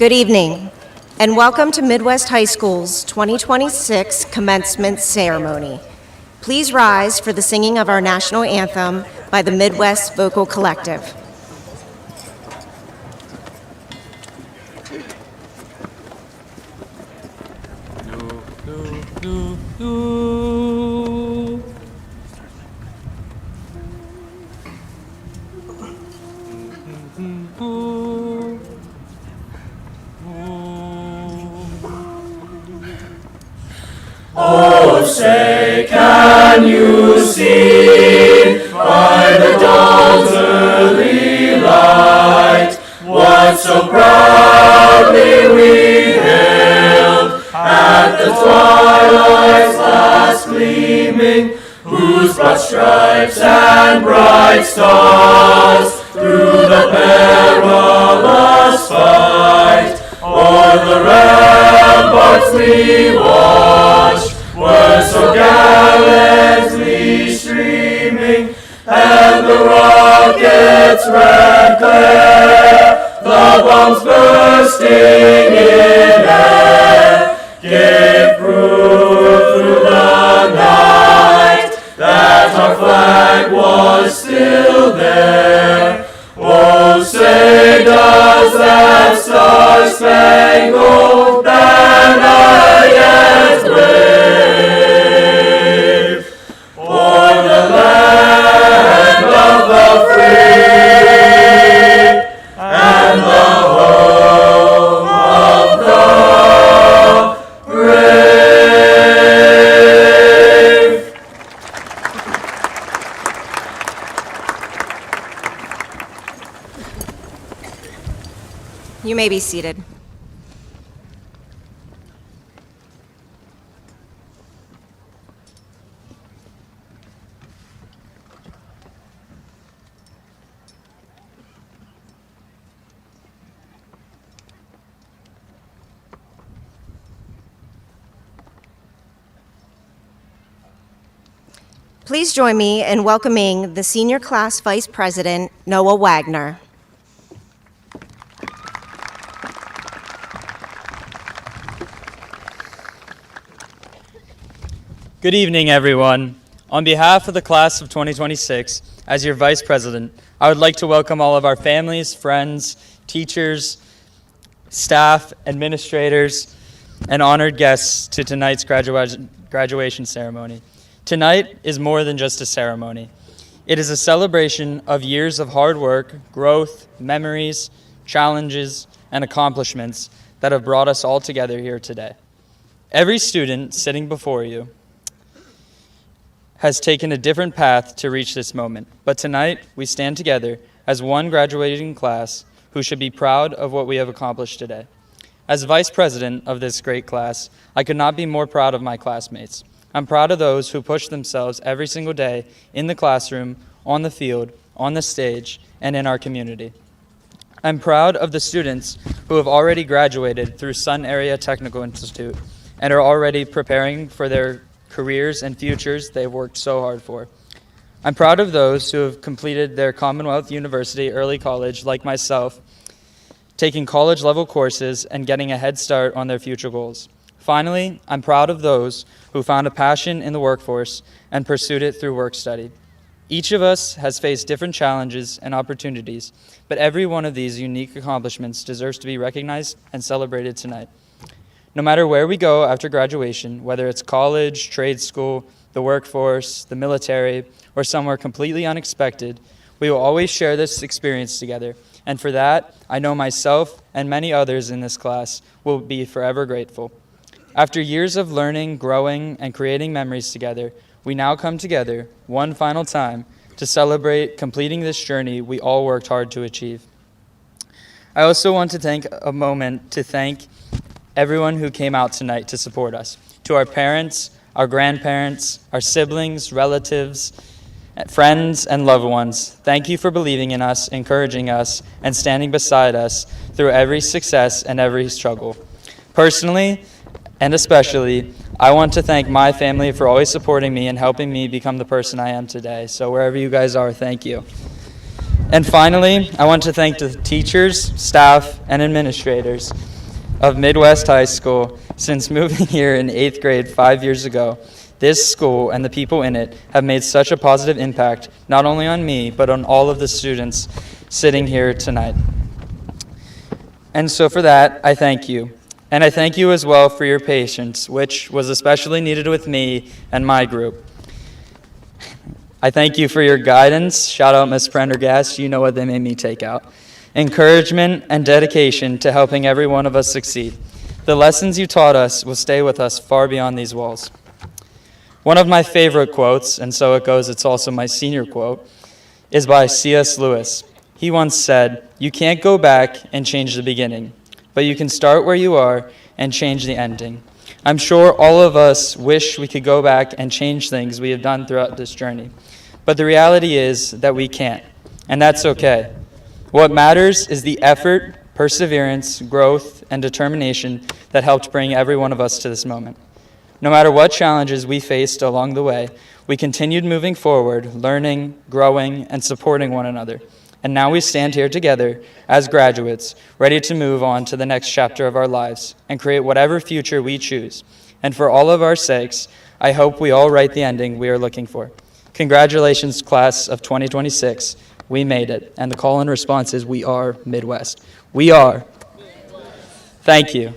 Good evening, and welcome to Midwest High School's 2026 commencement ceremony. Please rise for the singing of our national anthem by the Midwest Vocal Collective. Oh, say, can you see by the dawn's early light what so proudly we hailed at the twilight's last gleaming, whose broad stripes and bright stars through the perilous fight o'er the ramparts we watched were so gallantly streaming, and the rocket's red glare, the bombs bursting in air, gave proof through the night that our flag was still there. Oh, say does that star-spangled banner yet wave o'er the land of the free and the home of the brave? You may be seated. Please join me in welcoming the senior class vice president, Noah Wagner. Good evening, everyone. On behalf of the class of 2026, as your vice president, I would like to welcome all of our families, friends, teachers, staff, administrators, and honored guests to tonight's graduation ceremony. Tonight is more than just a ceremony. It is a celebration of years of hard work, growth, memories, challenges, and accomplishments that have brought us all together here today. Every student sitting before you has taken a different path to reach this moment, but tonight we stand together as one graduating class who should be proud of what we have accomplished today. As vice president of this great class, I could not be more proud of my classmates. I'm proud of those who push themselves every single day in the classroom, on the field, on the stage, and in our community. I'm proud of the students who have already graduated through Sun Area Technical Institute and are already preparing for their careers and futures they've worked so hard for. I'm proud of those who have completed their Commonwealth University early college, like myself, taking college-level courses and getting a head start on their future goals. Finally, I'm proud of those who found a passion in the workforce and pursued it through work study. Each of us has faced different challenges and opportunities, but every one of these unique accomplishments deserves to be recognized and celebrated tonight. No matter where we go after graduation, whether it's college, trade school, the workforce, the military, or somewhere completely unexpected, we will always share this experience together. And for that, I know myself and many others in this class will be forever grateful. After years of learning, growing, and creating memories together, we now come together one final time to celebrate completing this journey we all worked hard to achieve. I also want to take a moment to thank everyone who came out tonight to support us. To our parents, our grandparents, our siblings, relatives, friends, and loved ones, thank you for believing in us, encouraging us, and standing beside us through every success and every struggle. Personally, and especially, I want to thank my family for always supporting me and helping me become the person I am today. So wherever you guys are, thank you. And finally, I want to thank the teachers, staff, and administrators of Midwest High School. Since moving here in 8th grade 5 years ago, this school and the people in it have made such a positive impact, not only on me, but on all of the students sitting here tonight. And so for that, I thank you. And I thank you as well for your patience, which was especially needed with me and my group. I thank you for your guidance. Shout out Ms. Prendergast, you know what they made me take out. Encouragement and dedication to helping every one of us succeed. The lessons you taught us will stay with us far beyond these walls. One of my favorite quotes, and so it goes, it's also my senior quote, is by C.S. Lewis. He once said, "You can't go back and change the beginning, but you can start where you are and change the ending." I'm sure all of us wish we could go back and change things we have done throughout this journey. But the reality is that we can't, and that's okay. What matters is the effort, perseverance, growth, and determination that helped bring every one of us to this moment. No matter what challenges we faced along the way, we continued moving forward, learning, growing, and supporting one another. And now we stand here together as graduates, ready to move on to the next chapter of our lives and create whatever future we choose. And for all of our sakes, I hope we all write the ending we are looking for. Congratulations, class of 2026. We made it. And the call and response is, we are Midwest. We are. Thank you.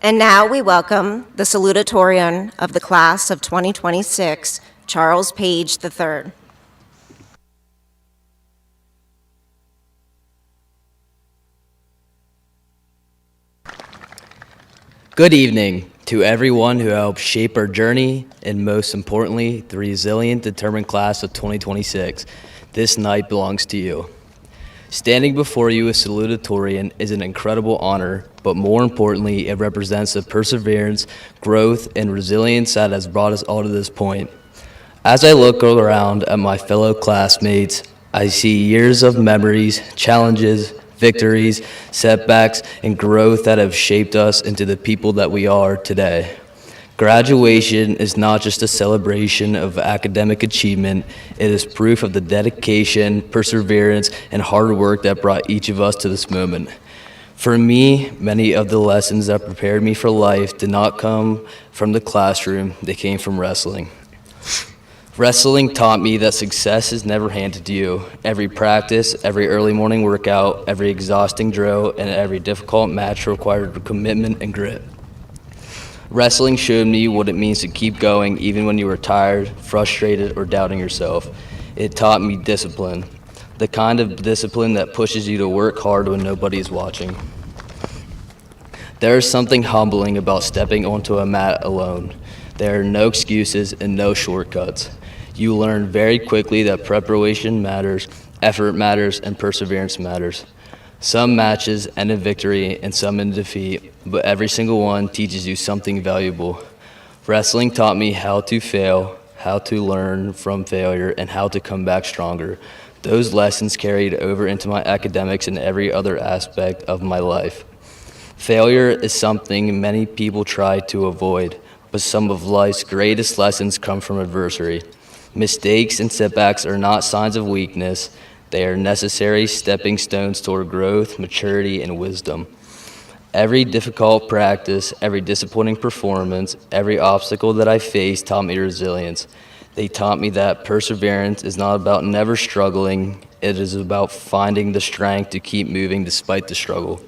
And now we welcome the salutatorian of the class of 2026, Charles Page III. Good evening to everyone who helped shape our journey, and most importantly, the resilient, determined class of 2026. This night belongs to you. Standing before you as salutatorian is an incredible honor, but more importantly, it represents the perseverance, growth, and resilience that has brought us all to this point. As I look around at my fellow classmates, I see years of memories, challenges, victories, setbacks, and growth that have shaped us into the people that we are today. Graduation is not just a celebration of academic achievement, it is proof of the dedication, perseverance, and hard work that brought each of us to this moment. For me, many of the lessons that prepared me for life did not come from the classroom, they came from wrestling. Wrestling taught me that success is never handed to you. Every practice, every early morning workout, every exhausting drill, and every difficult match required commitment and grit. Wrestling showed me what it means to keep going even when you were tired, frustrated, or doubting yourself. It taught me discipline, the kind of discipline that pushes you to work hard when nobody is watching. There is something humbling about stepping onto a mat alone. There are no excuses and no shortcuts. You learn very quickly that preparation matters, effort matters, and perseverance matters. Some matches end in victory and some in defeat, but every single one teaches you something valuable. Wrestling taught me how to fail, how to learn from failure, and how to come back stronger. Those lessons carried over into my academics and every other aspect of my life. Failure is something many people try to avoid, but some of life's greatest lessons come from adversity. Mistakes and setbacks are not signs of weakness. They are necessary stepping stones toward growth, maturity, and wisdom. Every difficult practice, every disappointing performance, every obstacle that I faced taught me resilience. They taught me that perseverance is not about never struggling. It is about finding the strength to keep moving despite the struggle.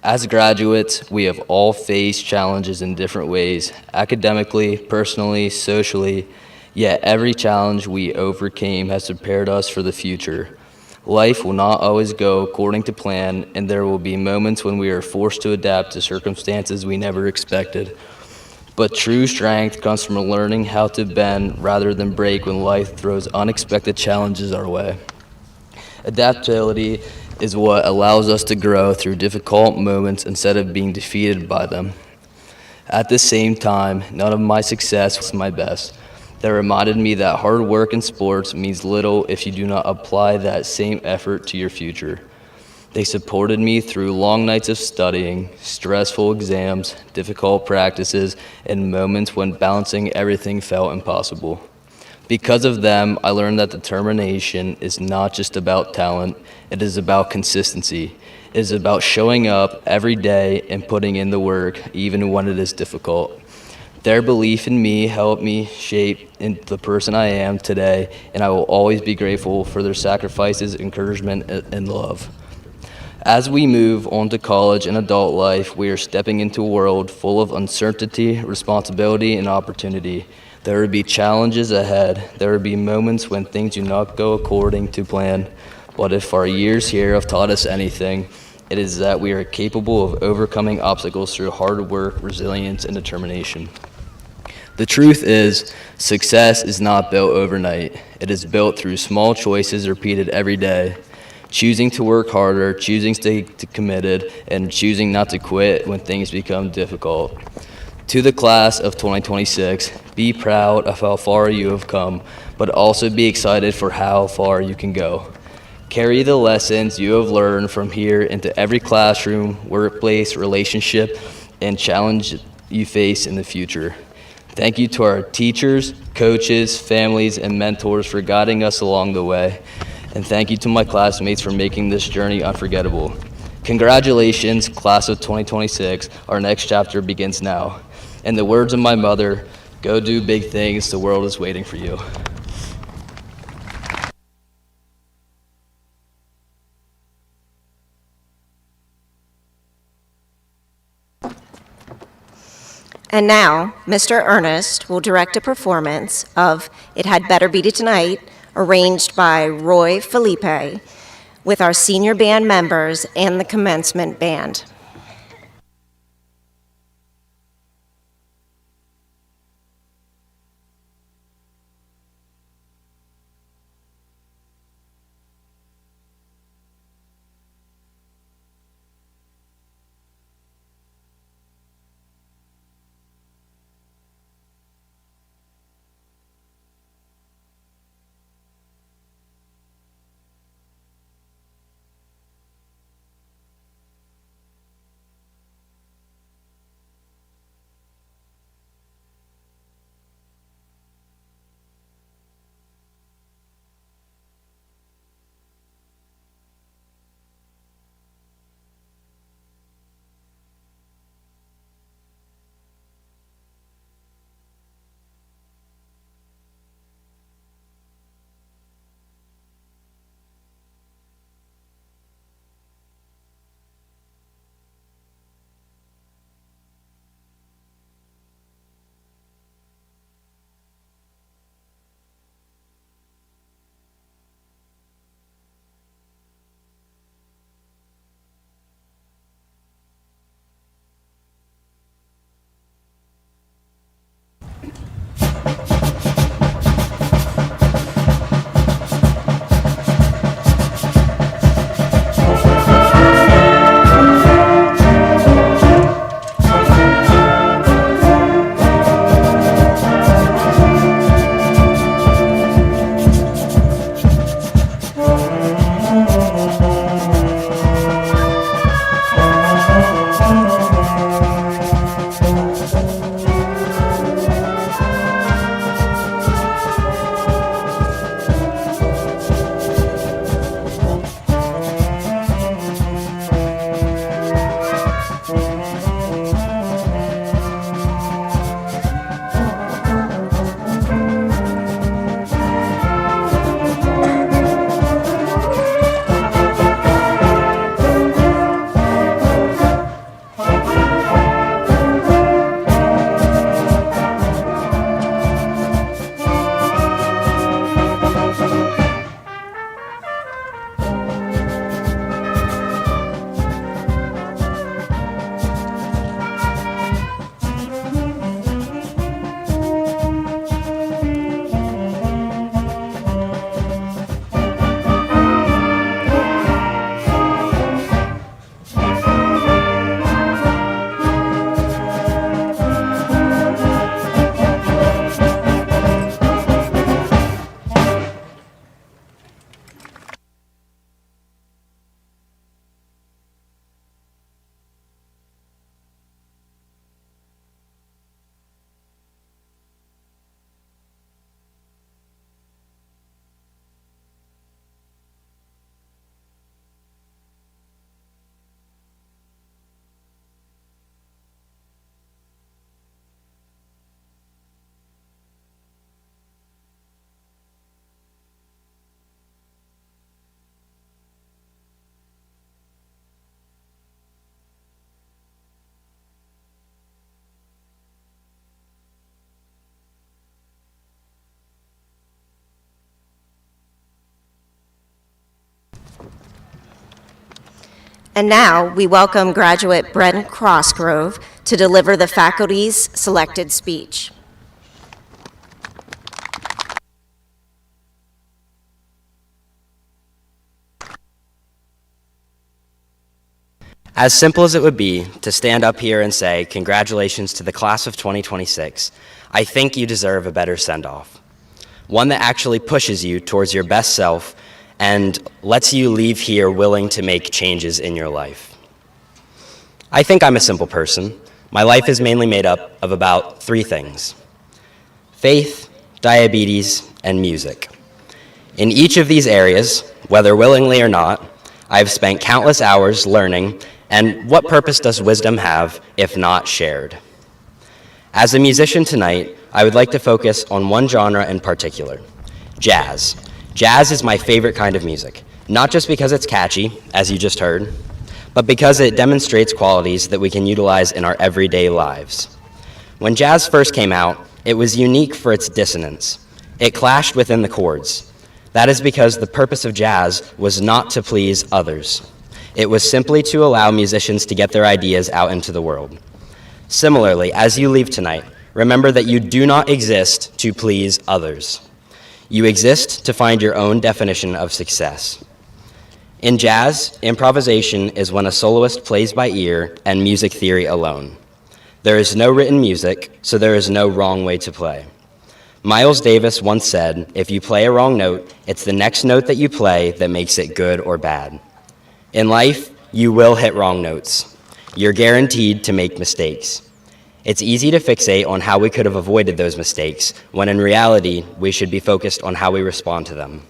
As graduates, we have all faced challenges in different ways, academically, personally, socially, yet every challenge we overcame has prepared us for the future. Life will not always go according to plan, and there will be moments when we are forced to adapt to circumstances we never expected. But true strength comes from learning how to bend rather than break when life throws unexpected challenges our way. Adaptability is what allows us to grow through difficult moments instead of being defeated by them. At the same time, none of my success was my best. That reminded me that hard work in sports means little if you do not apply that same effort to your future. They supported me through long nights of studying, stressful exams, difficult practices, and moments when balancing everything felt impossible. Because of them, I learned that determination is not just about talent, it is about consistency. It is about showing up every day and putting in the work, even when it is difficult. Their belief in me helped me shape into the person I am today, and I will always be grateful for their sacrifices, encouragement, and love. As we move on to college and adult life, we are stepping into a world full of uncertainty, responsibility, and opportunity. There will be challenges ahead. There will be moments when things do not go according to plan. But if our years here have taught us anything, it is that we are capable of overcoming obstacles through hard work, resilience, and determination. The truth is, success is not built overnight. It is built through small choices repeated every day. Choosing to work harder, choosing to stay committed, and choosing not to quit when things become difficult. To the class of 2026, be proud of how far you have come, but also be excited for how far you can go. Carry the lessons you have learned from here into every classroom, workplace, relationship, and challenge you face in the future. Thank you to our teachers, coaches, families, and mentors for guiding us along the way. And thank you to my classmates for making this journey unforgettable. Congratulations, class of 2026. Our next chapter begins now. In the words of my mother, go do big things, the world is waiting for you. And now, Mr. Ernest will direct a performance of It Had Better Be Tonight, arranged by Roy Felipe, with our senior band members and the commencement band. And now we welcome graduate Brent Crossgrove to deliver the faculty's selected speech. As simple as it would be to stand up here and say, congratulations to the class of 2026, I think you deserve a better send-off. One that actually pushes you towards your best self and lets you leave here willing to make changes in your life. I think I'm a simple person. My life is mainly made up of about 3 things: faith, diabetes, and music. In each of these areas, whether willingly or not, I've spent countless hours learning. And what purpose does wisdom have if not shared? As a musician tonight, I would like to focus on one genre in particular: jazz. Jazz is my favorite kind of music, not just because it's catchy, as you just heard, but because it demonstrates qualities that we can utilize in our everyday lives. When jazz first came out, it was unique for its dissonance. It clashed within the chords. That is because the purpose of jazz was not to please others. It was simply to allow musicians to get their ideas out into the world. Similarly, as you leave tonight, remember that you do not exist to please others. You exist to find your own definition of success. In jazz, improvisation is when a soloist plays by ear and music theory alone. There is no written music, so there is no wrong way to play. Miles Davis once said, if you play a wrong note, it's the next note that you play that makes it good or bad. In life, you will hit wrong notes. You're guaranteed to make mistakes. It's easy to fixate on how we could have avoided those mistakes, when in reality, we should be focused on how we respond to them.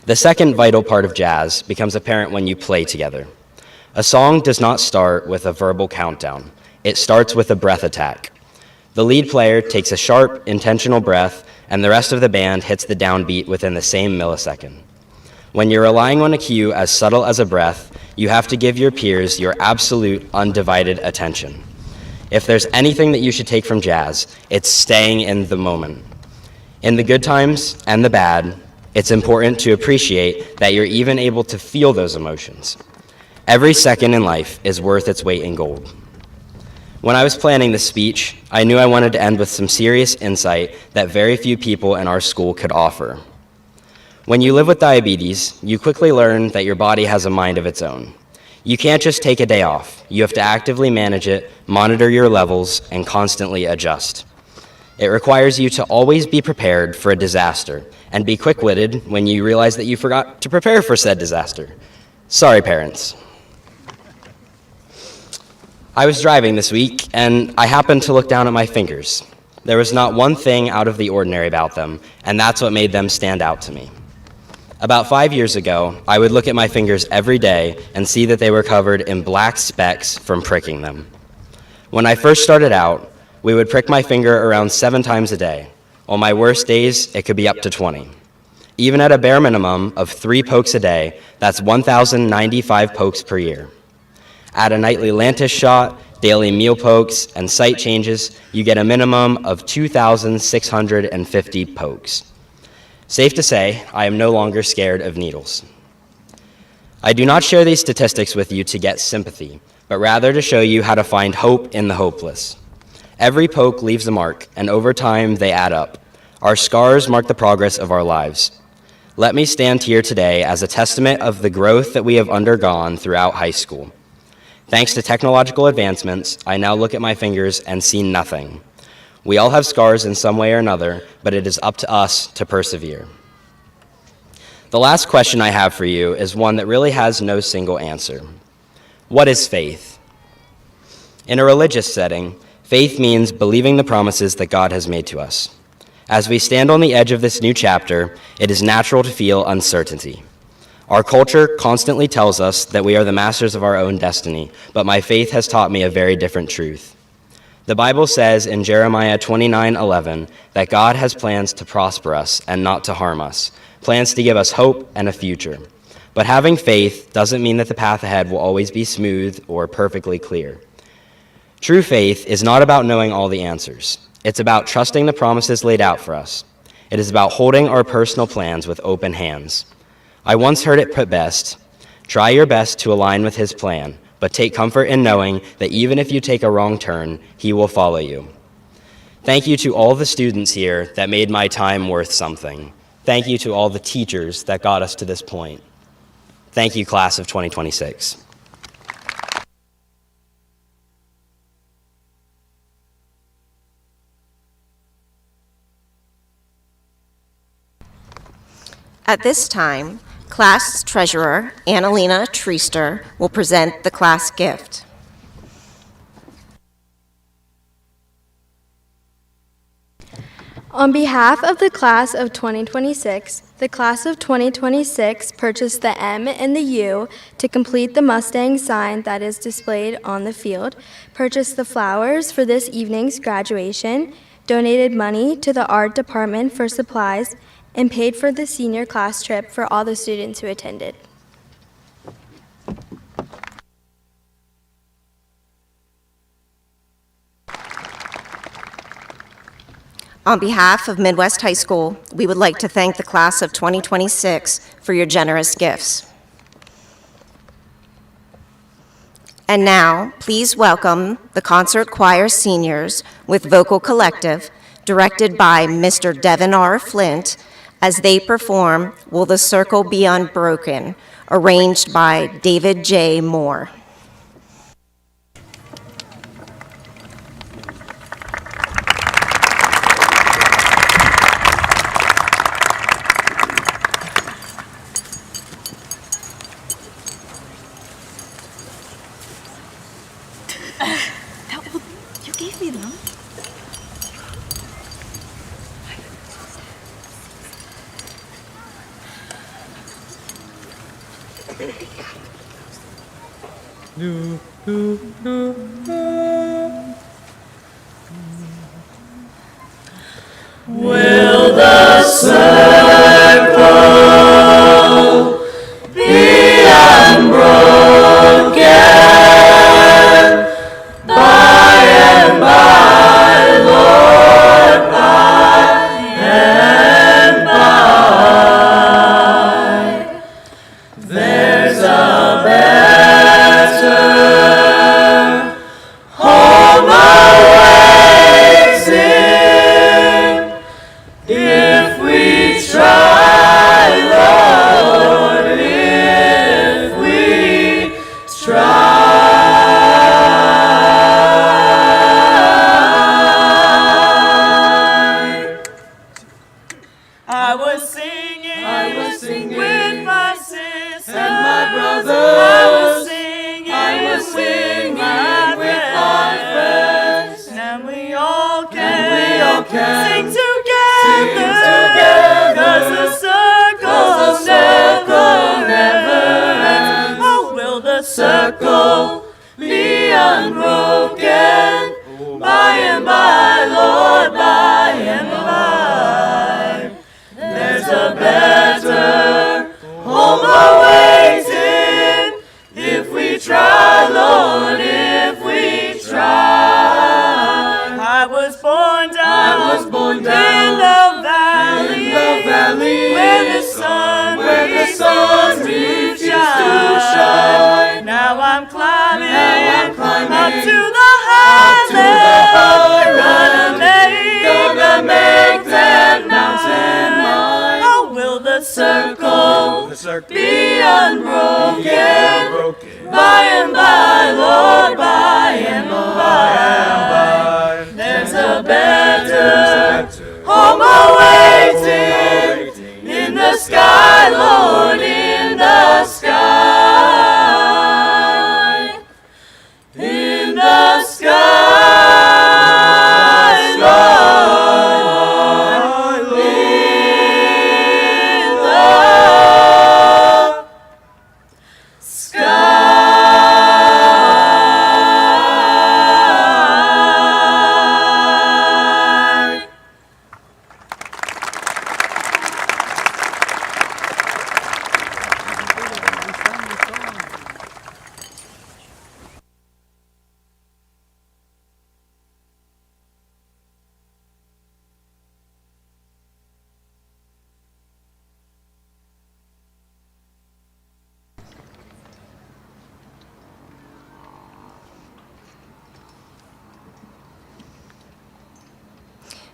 The second vital part of jazz becomes apparent when you play together. A song does not start with a verbal countdown. It starts with a breath attack. The lead player takes a sharp, intentional breath, and the rest of the band hits the downbeat within the same millisecond. When you're relying on a cue as subtle as a breath, you have to give your peers your absolute, undivided attention. If there's anything that you should take from jazz, it's staying in the moment. In the good times and the bad, it's important to appreciate that you're even able to feel those emotions. Every second in life is worth its weight in gold. When I was planning this speech, I knew I wanted to end with some serious insight that very few people in our school could offer. When you live with diabetes, you quickly learn that your body has a mind of its own. You can't just take a day off. You have to actively manage it, monitor your levels, and constantly adjust. It requires you to always be prepared for a disaster and be quick-witted when you realize that you forgot to prepare for said disaster. Sorry, parents. I was driving this week, and I happened to look down at my fingers. There was not one thing out of the ordinary about them, and that's what made them stand out to me. About 5 years ago, I would look at my fingers every day and see that they were covered in black specks from pricking them. When I first started out, we would prick my finger around 7 times a day. On my worst days, it could be up to 20. Even at a bare minimum of 3 pokes a day, that's 1,095 pokes per year. Add a nightly Lantus shot, daily meal pokes, and site changes, you get a minimum of 2,650 pokes. Safe to say, I am no longer scared of needles. I do not share these statistics with you to get sympathy, but rather to show you how to find hope in the hopeless. Every poke leaves a mark, and over time they add up. Our scars mark the progress of our lives. Let me stand here today as a testament of the growth that we have undergone throughout high school. Thanks to technological advancements, I now look at my fingers and see nothing. We all have scars in some way or another, but it is up to us to persevere. The last question I have for you is one that really has no single answer. What is faith? In a religious setting, faith means believing the promises that God has made to us. As we stand on the edge of this new chapter, it is natural to feel uncertainty. Our culture constantly tells us that we are the masters of our own destiny, but my faith has taught me a very different truth. The Bible says in Jeremiah 29:11 that God has plans to prosper us and not to harm us, plans to give us hope and a future. But having faith doesn't mean that the path ahead will always be smooth or perfectly clear. True faith is not about knowing all the answers. It's about trusting the promises laid out for us. It is about holding our personal plans with open hands. I once heard it put best, Try your best to align with his plan, but take comfort in knowing that even if you take a wrong turn, he will follow you. Thank you to all the students here that made my time worth something. Thank you to all the teachers that got us to this point. Thank you, class of 2026. At this time, class treasurer Annalena Treaster will present the class gift. On behalf of the class of 2026, the class of 2026 purchased the M and the U to complete the Mustang sign that is displayed on the field, purchased the flowers for this evening's graduation, donated money to the art department for supplies, and paid for the senior class trip for all the students who attended. On behalf of Midwest High School, we would like to thank the class of 2026 for your generous gifts. And now, please welcome the Concert Choir Seniors with Vocal Collective, directed by Mr. Devin R. Flint, as they perform Will the Circle Be Unbroken, arranged by David J. Moore. You gave me them. Will the circle be unbroken by and by, Lord, by and by? There's a better home awaiting if we try, Lord, if we try. I was singing with my sister and my brother. I was singing with my friends, and we all can sing together, 'cause the circle never ends. Oh, will the circle be unbroken by and by, Lord, by and by? There's a better home awaiting if we try, Lord, if we try. I was born down in the valley where the sun refused to shine. Now I'm climbing up to the highland, gonna make that mountain mine. Oh, will the circle be unbroken by and by, Lord, by and by? There's a better home awaiting in the sky, Lord, in the sky, in the sky, Lord, in the sky.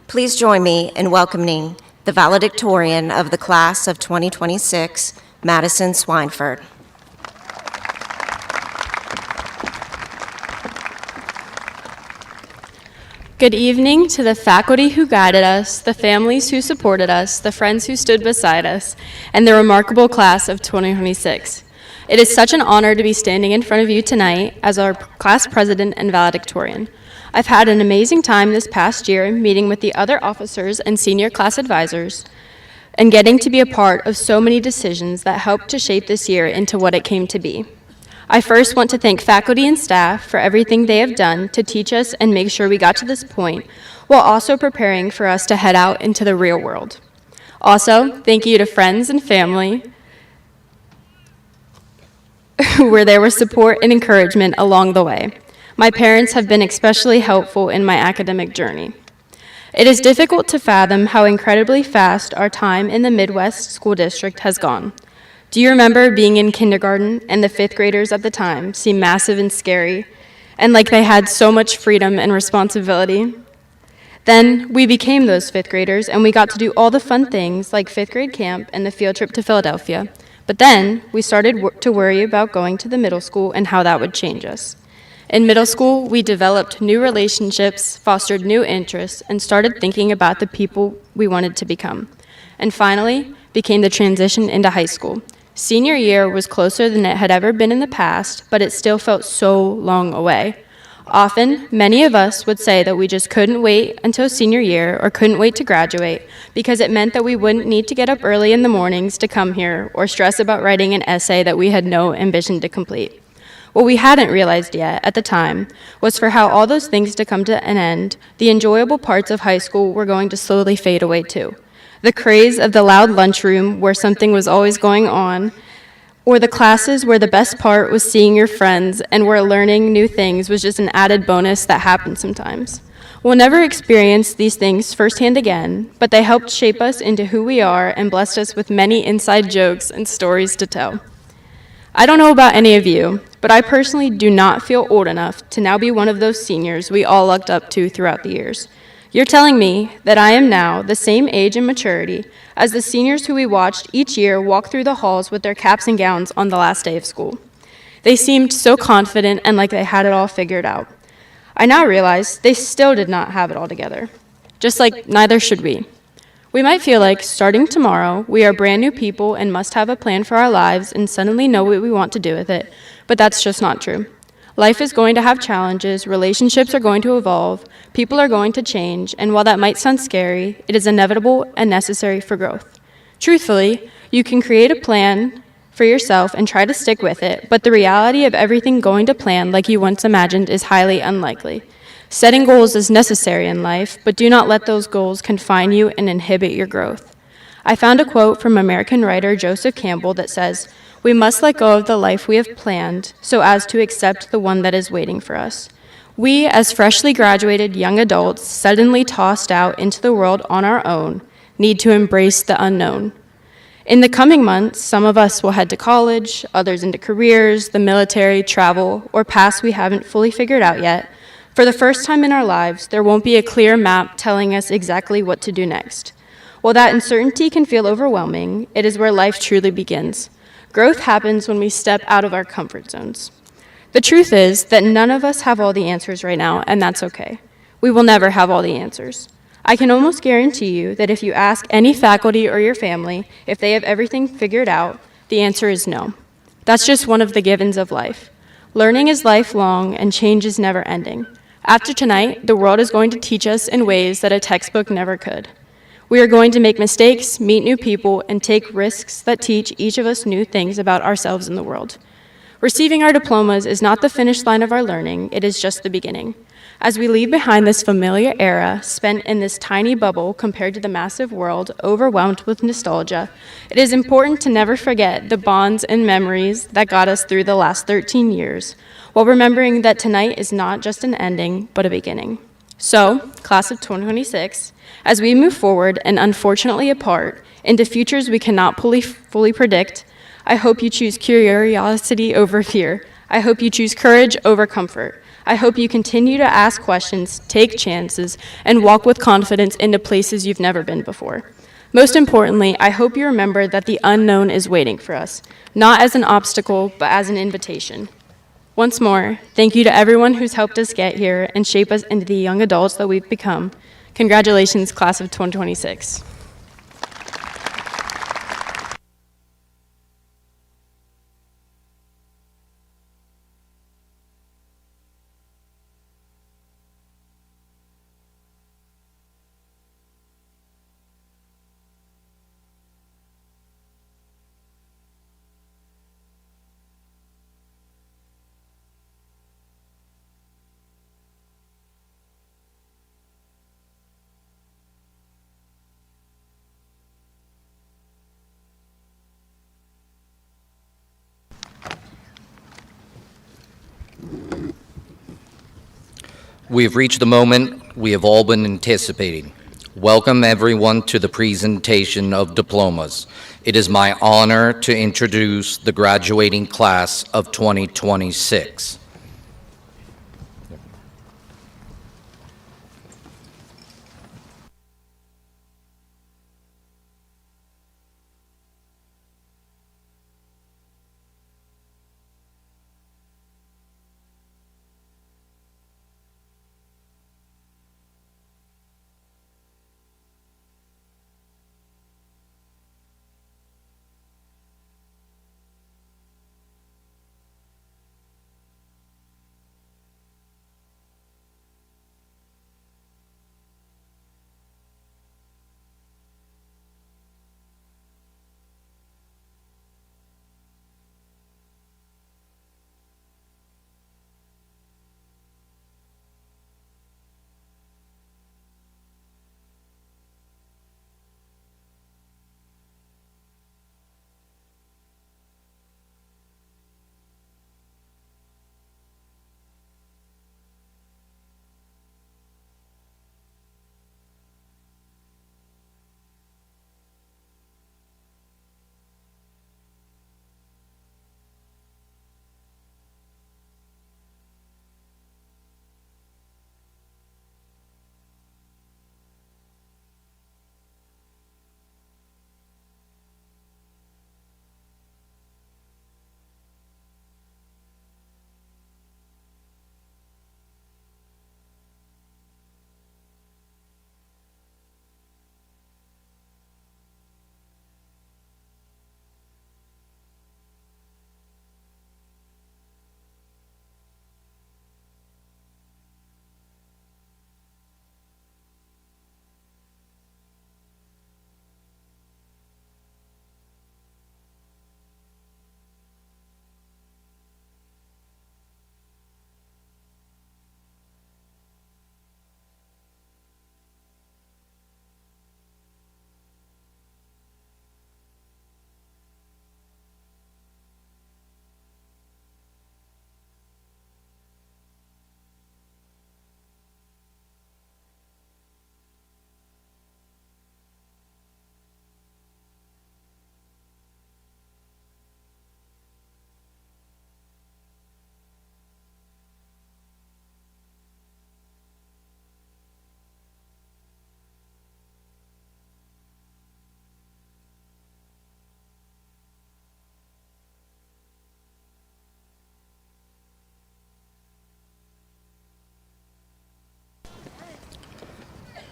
Please join me in welcoming the valedictorian of the class of 2026, Madison Swineford. Good evening to the faculty who guided us, the families who supported us, the friends who stood beside us, and the remarkable class of 2026. It is such an honor to be standing in front of you tonight as our class president and valedictorian. I've had an amazing time this past year meeting with the other officers and senior class advisors and getting to be a part of so many decisions that helped to shape this year into what it came to be. I first want to thank faculty and staff for everything they have done to teach us and make sure we got to this point, while also preparing for us to head out into the real world. Also, thank you to friends and family where there was support and encouragement along the way. My parents have been especially helpful in my academic journey. It is difficult to fathom how incredibly fast our time in the Midwest School District has gone. Do you remember being in kindergarten and the fifth graders at the time seemed massive and scary and like they had so much freedom and responsibility? Then we became those fifth graders and we got to do all the fun things like fifth grade camp and the field trip to Philadelphia. But then we started to worry about going to the middle school and how that would change us. In middle school, we developed new relationships, fostered new interests, and started thinking about the people we wanted to become. And finally, became the transition into high school. Senior year was closer than it had ever been in the past, but it still felt so long away. Often, many of us would say that we just couldn't wait until senior year or couldn't wait to graduate because it meant that we wouldn't need to get up early in the mornings to come here or stress about writing an essay that we had no ambition to complete. What we hadn't realized yet at the time was for how all those things to come to an end, the enjoyable parts of high school were going to slowly fade away too. The craze of the loud lunchroom where something was always going on, or the classes where the best part was seeing your friends and where learning new things was just an added bonus that happened sometimes. We'll never experience these things firsthand again, but they helped shape us into who we are and blessed us with many inside jokes and stories to tell. I don't know about any of you, but I personally do not feel old enough to now be one of those seniors we all looked up to throughout the years. You're telling me that I am now the same age and maturity as the seniors who we watched each year walk through the halls with their caps and gowns on the last day of school. They seemed so confident and like they had it all figured out. I now realize they still did not have it all together, just like neither should we. We might feel like, starting tomorrow, we are brand new people and must have a plan for our lives and suddenly know what we want to do with it, but that's just not true. Life is going to have challenges, relationships are going to evolve, people are going to change, and while that might sound scary, it is inevitable and necessary for growth. Truthfully, you can create a plan for yourself and try to stick with it, but the reality of everything going to plan like you once imagined is highly unlikely. Setting goals is necessary in life, but do not let those goals confine you and inhibit your growth. I found a quote from American writer Joseph Campbell that says, "We must let go of the life we have planned so as to accept the one that is waiting for us." We, as freshly graduated young adults, suddenly tossed out into the world on our own, need to embrace the unknown. In the coming months, some of us will head to college, others into careers, the military, travel, or paths we haven't fully figured out yet. For the first time in our lives, there won't be a clear map telling us exactly what to do next. While that uncertainty can feel overwhelming, it is where life truly begins. Growth happens when we step out of our comfort zones. The truth is that none of us have all the answers right now, and that's okay. We will never have all the answers. I can almost guarantee you that if you ask any faculty or your family if they have everything figured out, the answer is no. That's just one of the givens of life. Learning is lifelong, and change is never ending. After tonight, the world is going to teach us in ways that a textbook never could. We are going to make mistakes, meet new people, and take risks that teach each of us new things about ourselves and the world. Receiving our diplomas is not the finish line of our learning, it is just the beginning. As we leave behind this familiar era, spent in this tiny bubble compared to the massive world, overwhelmed with nostalgia, it is important to never forget the bonds and memories that got us through the last 13 years, while remembering that tonight is not just an ending, but a beginning. So, class of 2026, as we move forward and unfortunately apart into futures we cannot fully predict, I hope you choose curiosity over fear. I hope you choose courage over comfort. I hope you continue to ask questions, take chances, and walk with confidence into places you've never been before. Most importantly, I hope you remember that the unknown is waiting for us, not as an obstacle, but as an invitation. Once more, thank you to everyone who's helped us get here and shape us into the young adults that we've become. Congratulations, class of 2026. We have reached the moment we have all been anticipating. Welcome everyone to the presentation of diplomas. It is my honor to introduce the graduating class of 2026.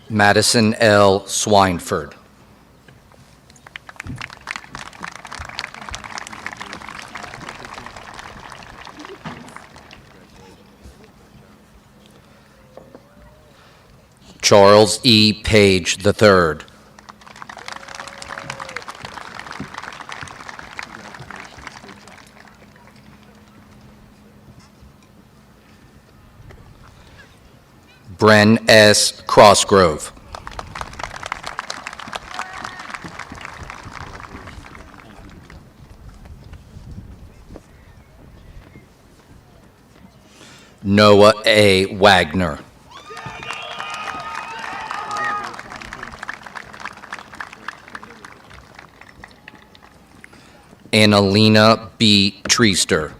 Madison L. Swineford. Charles E. Page III. Bren S. Crossgrove. Noah A. Wagner. Annalena B. Treaster.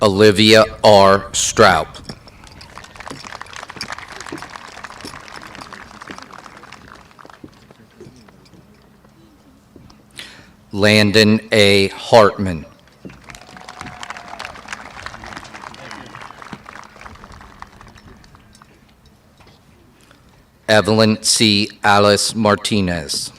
Olivia R. Stroup. Landon A. Hartman. Evelyn C. Alice Martinez.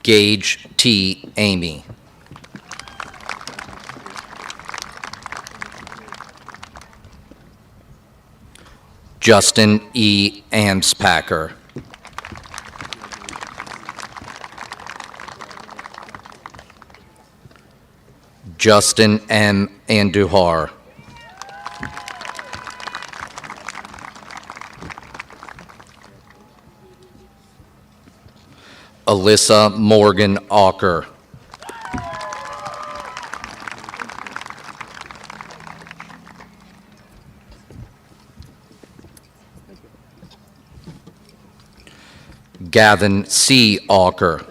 Gage T. Amy. Justin E. Amspacker. Justin M. Andujar. Alyssa Morgan Auker. Gavin C. Auker.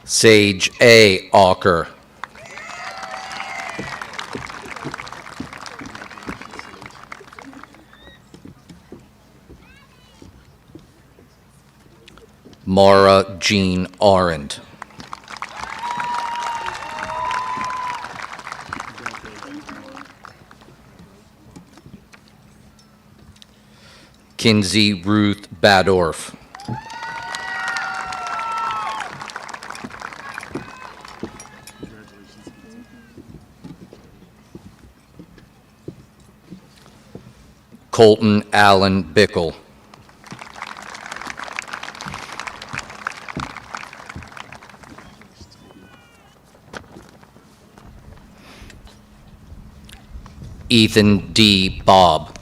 Sage A. Auker. Mara Jean Arendt. Kinsey Ruth Badorf. Colton Allen Bickle. Ethan D. Bobb.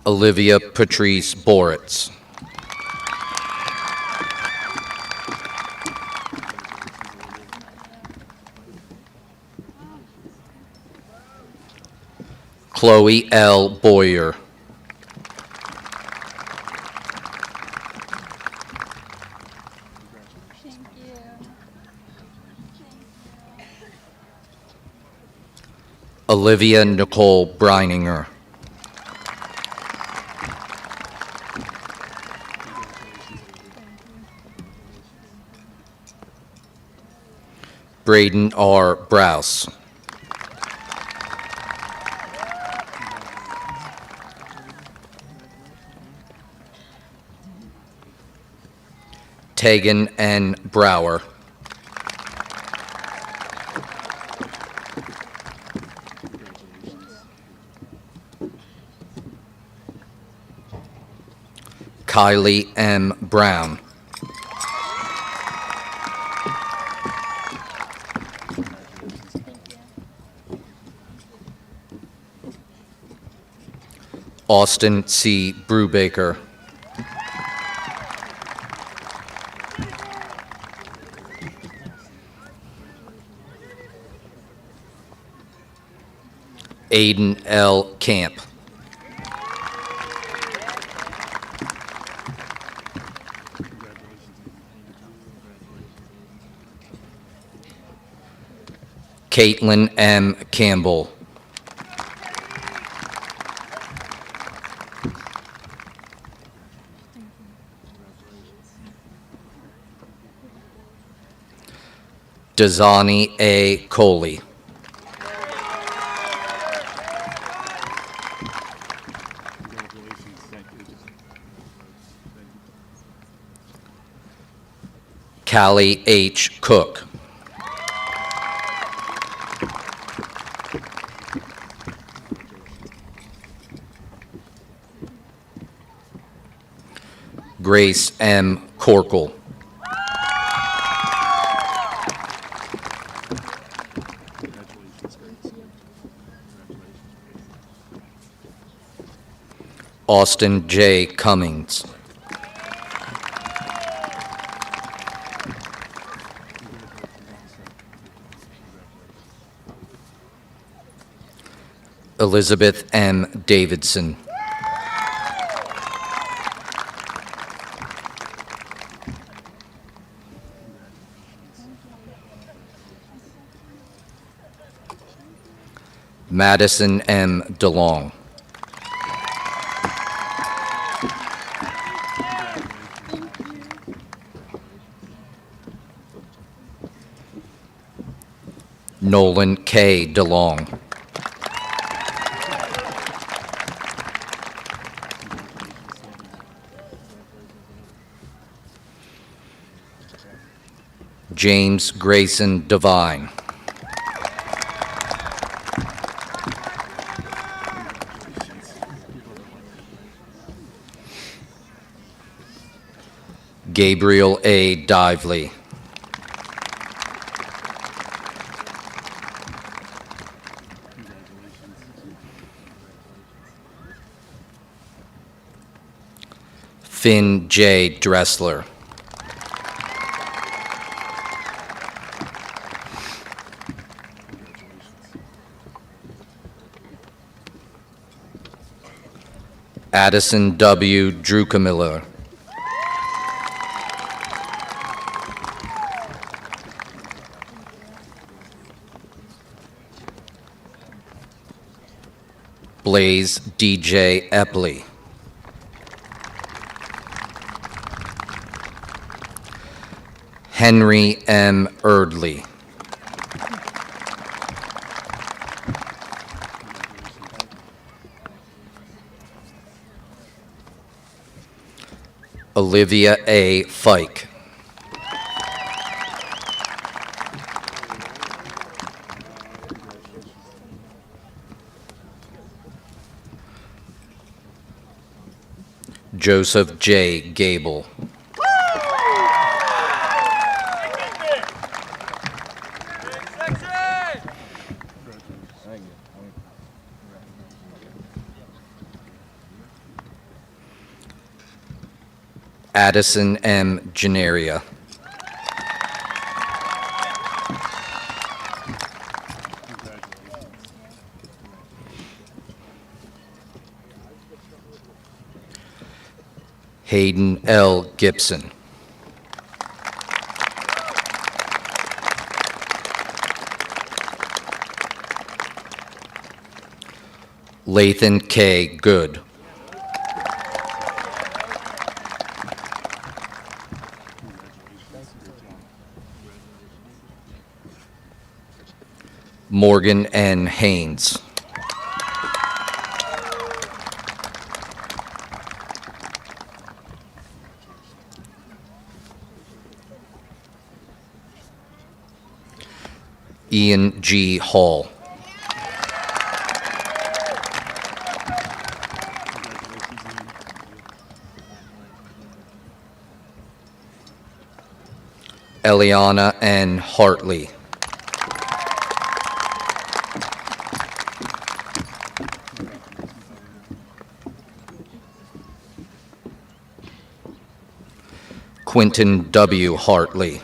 Olivia Patrice Boritz. Chloe L. Boyer. Olivia Nicole Breininger. Braden R. Browse. Tegan N. Brower. Kylie M. Brown. Austin C. Brubaker. Aiden L. Camp. Caitlin M. Campbell. Dazani A. Coley. Callie H. Cook. Grace M. Corkle. Austin J. Cummings. Elizabeth M. Davidson. Madison M. DeLong. Nolan K. DeLong. James Grayson Devine. Gabriel A. Dively. Finn J. Dressler. Addison W. Druckenmiller. Blaze D.J. Epley. Henry M. Erdley. Olivia A. Fike. Joseph J. Gable. Addison M. Genaria. Hayden L. Gibson. Lathan K. Good. Morgan N. Haynes. Ian G. Hall. Eliana N. Hartley. Quentin W. Hartley.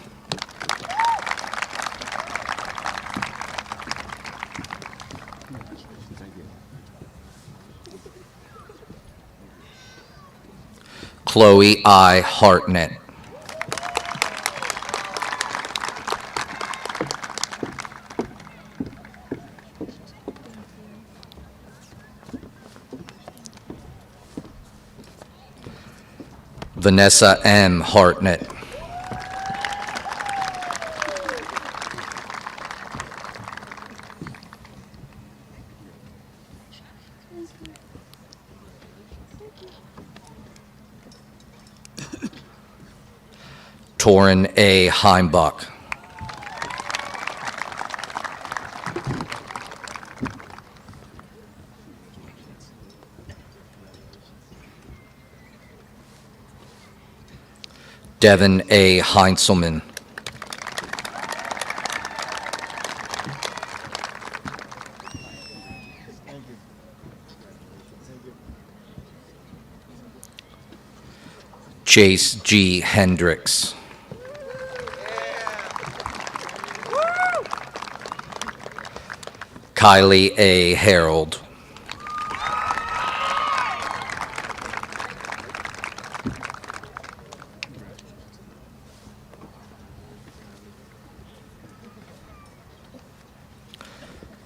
Chloe I. Hartnett. Vanessa M. Hartnett. Torin A. Heimbach. Devin A. Heinzelman. Chase G. Hendricks. Kylie A. Harold.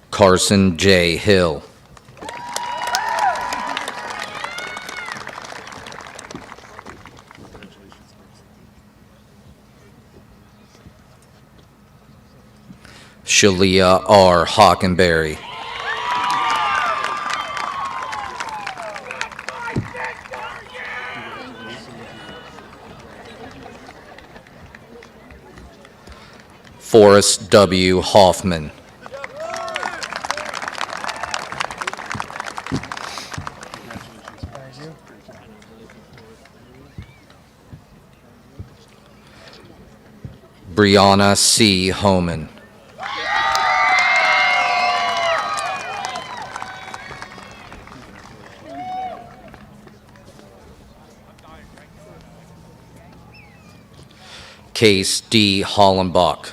Carson J. Hill. Shalia R. Hockenberry. Forrest W. Hoffman. Brianna C. Homan. Case D. Hollenbach.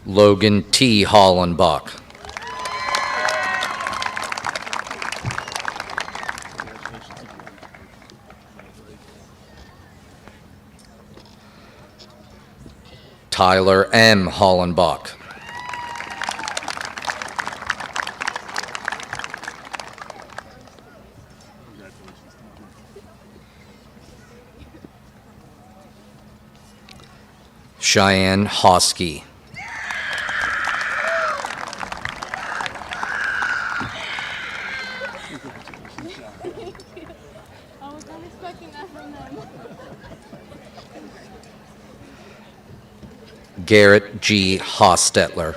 Logan T. Hollenbach. Tyler M. Hollenbach. Cheyenne Hosky. Garrett G. Hostetler.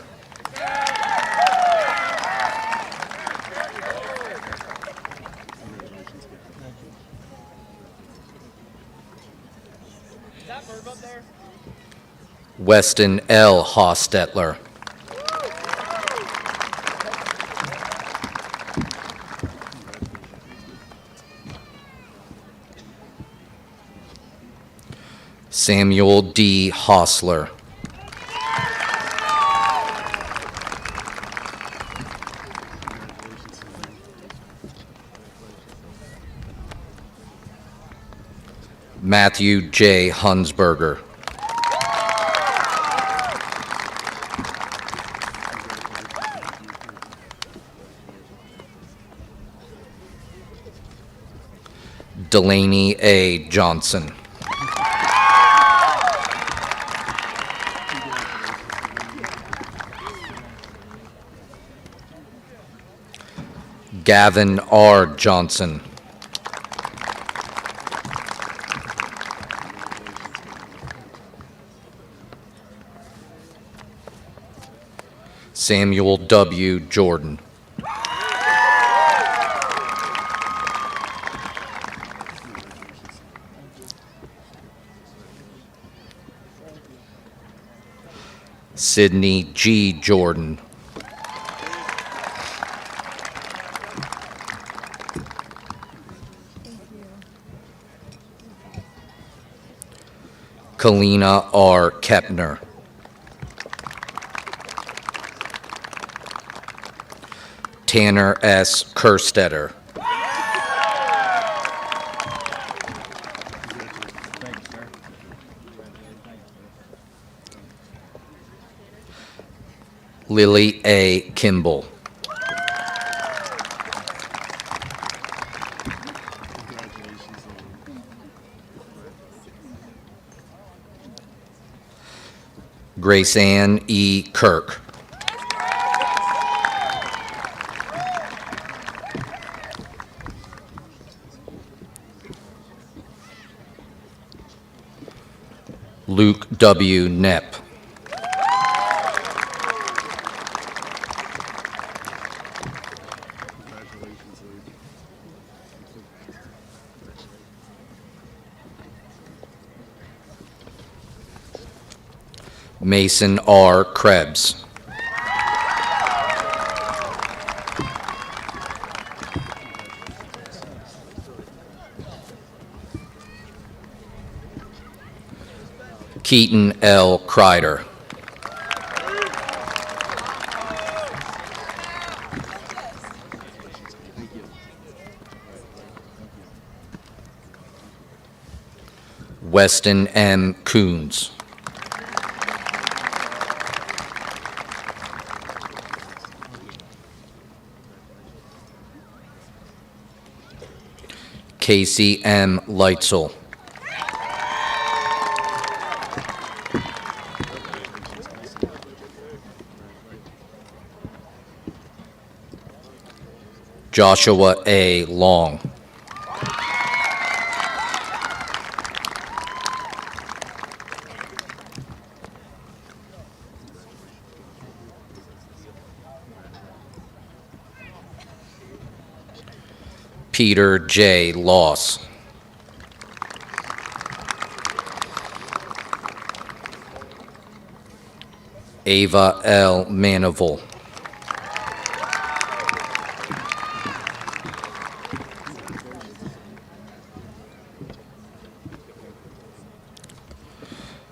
Weston L. Hostetler. Samuel D. Hostler. Matthew J. Hunsberger. Delaney A. Johnson. Gavin R. Johnson. Samuel W. Jordan. Sydney G. Jordan. Kalina R. Kepner. Tanner S. Kerstetter. Lily A. Kimball. Grace Ann E. Kirk. Luke W. Knepp. Mason R. Krebs. Keaton L. Kreider. Weston M. Coons. Casey M. Leitzel. Joshua A. Long. Peter J. Loss. Ava L. Manival.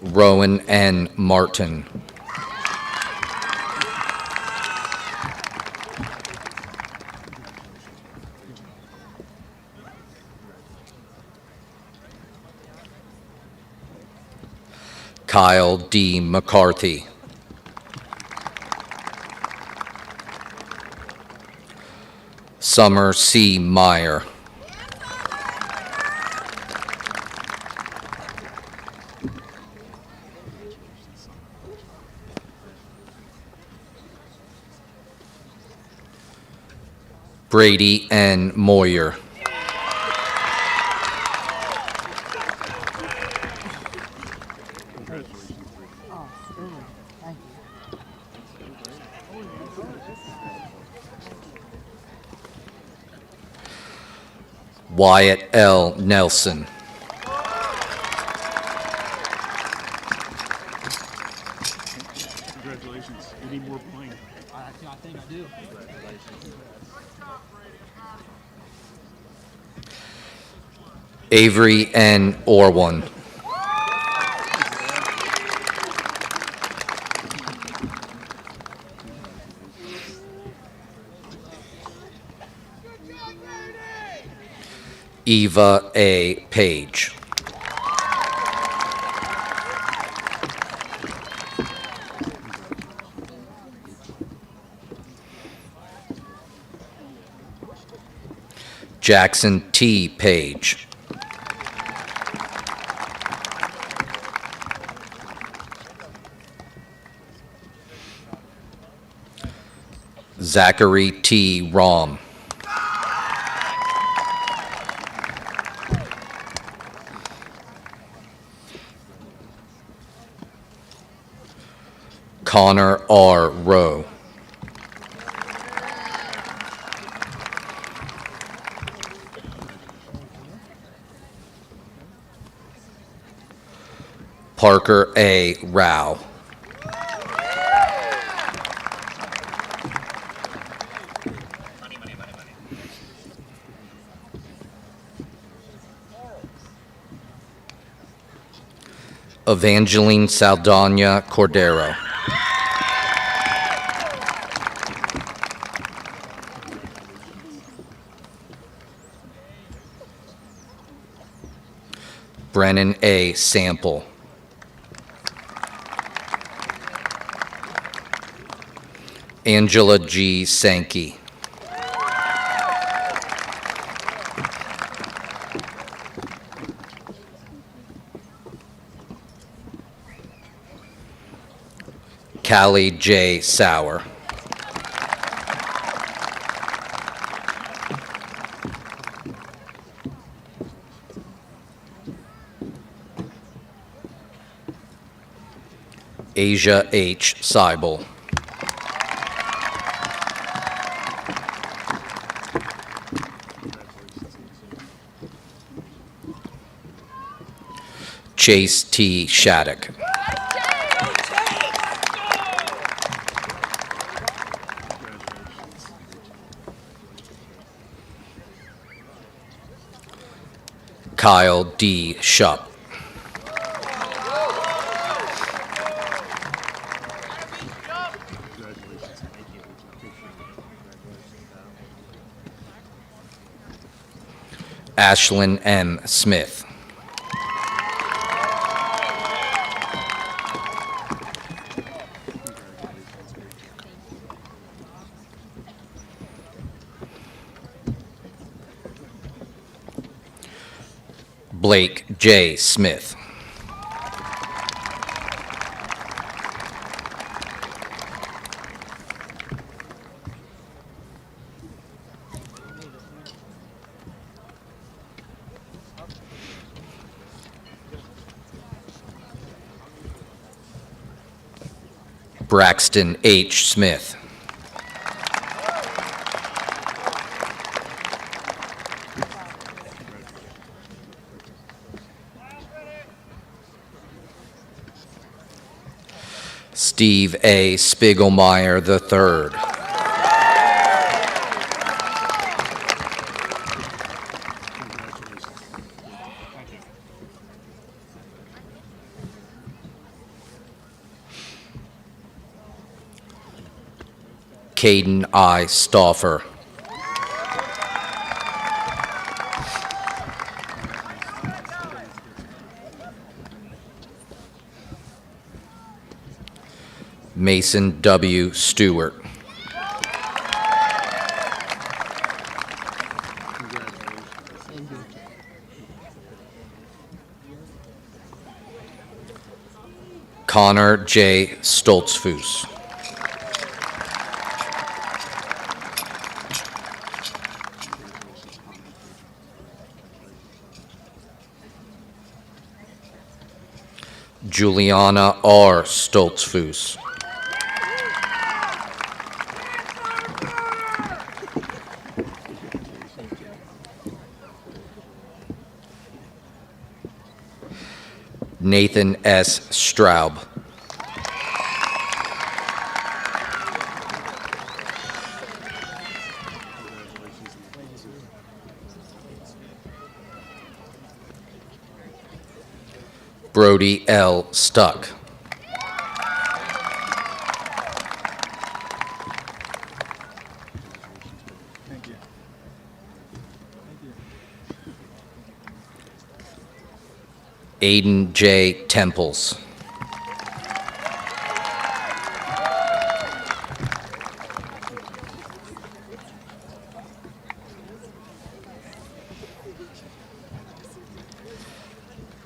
Rowan N. Martin. Kyle D. McCarthy. Summer C. Meyer. Brady N. Moyer. Wyatt L. Nelson. Congratulations. You need more playing. I think I do. Avery N. Orwan. Eva A. Page. Jackson T. Page. Zachary T. Rom. Connor R. Rowe. Parker A. Rao. Evangeline Saldana Cordero. Brennan A. Sample. Angela G. Sankey. Callie J. Sauer. Asia H. Seibel. Chase T. Shattuck. Kyle D. Shupp. Ashlyn M. Smith. Blake J. Smith. Braxton H. Smith. Steve A. Spiegelmeyer III. Caden I. Stauffer. Mason W. Stewart. Connor J. Stoltzfus. Juliana R. Stoltzfus. Nathan S. Straub. Brody L. Stuck. Aiden J. Temples.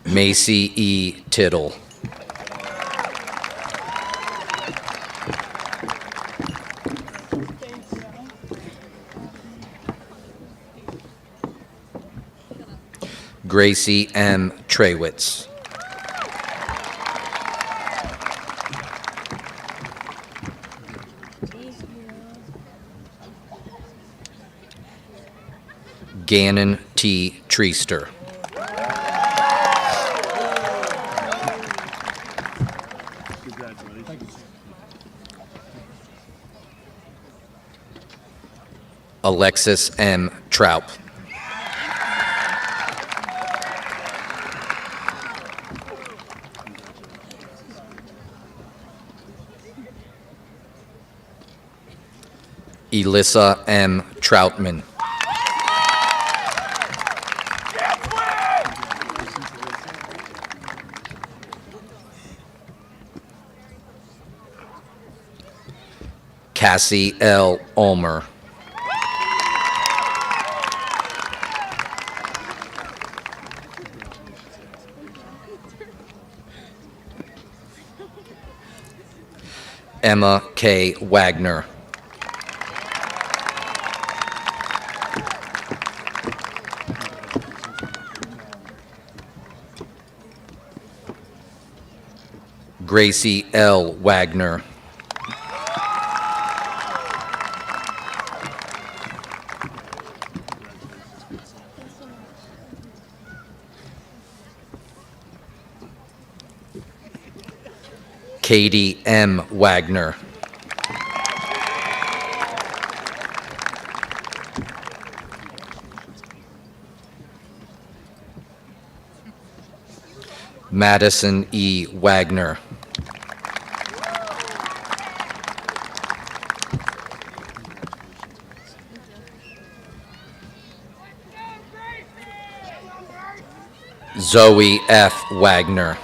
Macy E. Tittle. Gracie M. Traywitz. Gannon T. Treaster. Alexis M. Troup. Elissa M. Troutman. Cassie L. Ulmer. Emma K. Wagner. Gracie L. Wagner. Katie M. Wagner. Madison E. Wagner. Zoe F. Wagner.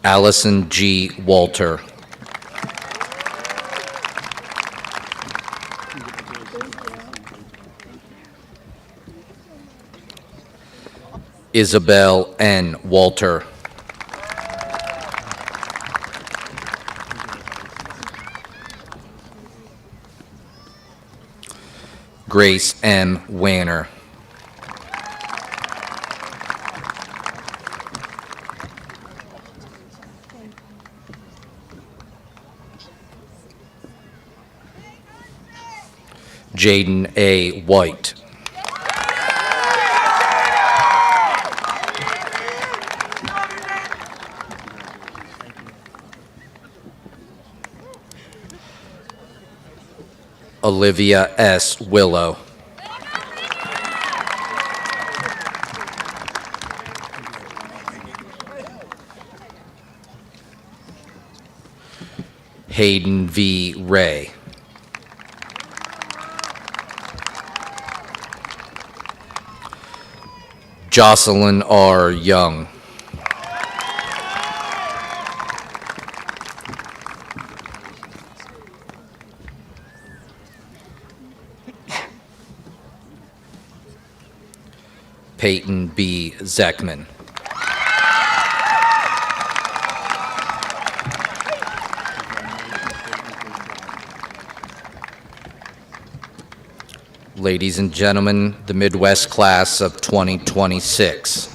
Allison G. Walter. Isabel N. Walter. Grace M. Wanner. Jaden A. White. Olivia S. Willow. Hayden V. Ray. Jocelyn R. Young. Peyton B. Zeckman. Ladies and gentlemen, the Midwest class of 2026.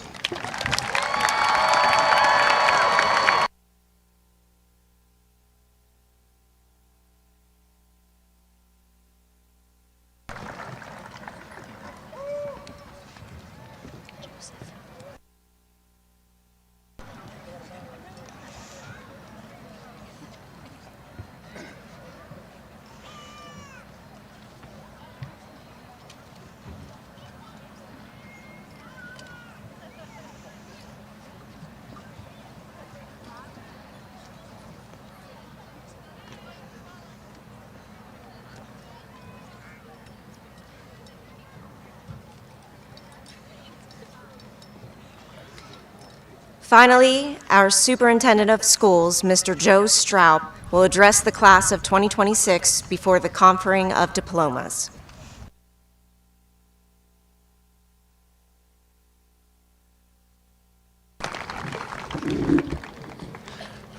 Finally, our Superintendent of Schools, Mr. Joe Straub, will address the class of 2026 before the conferring of diplomas.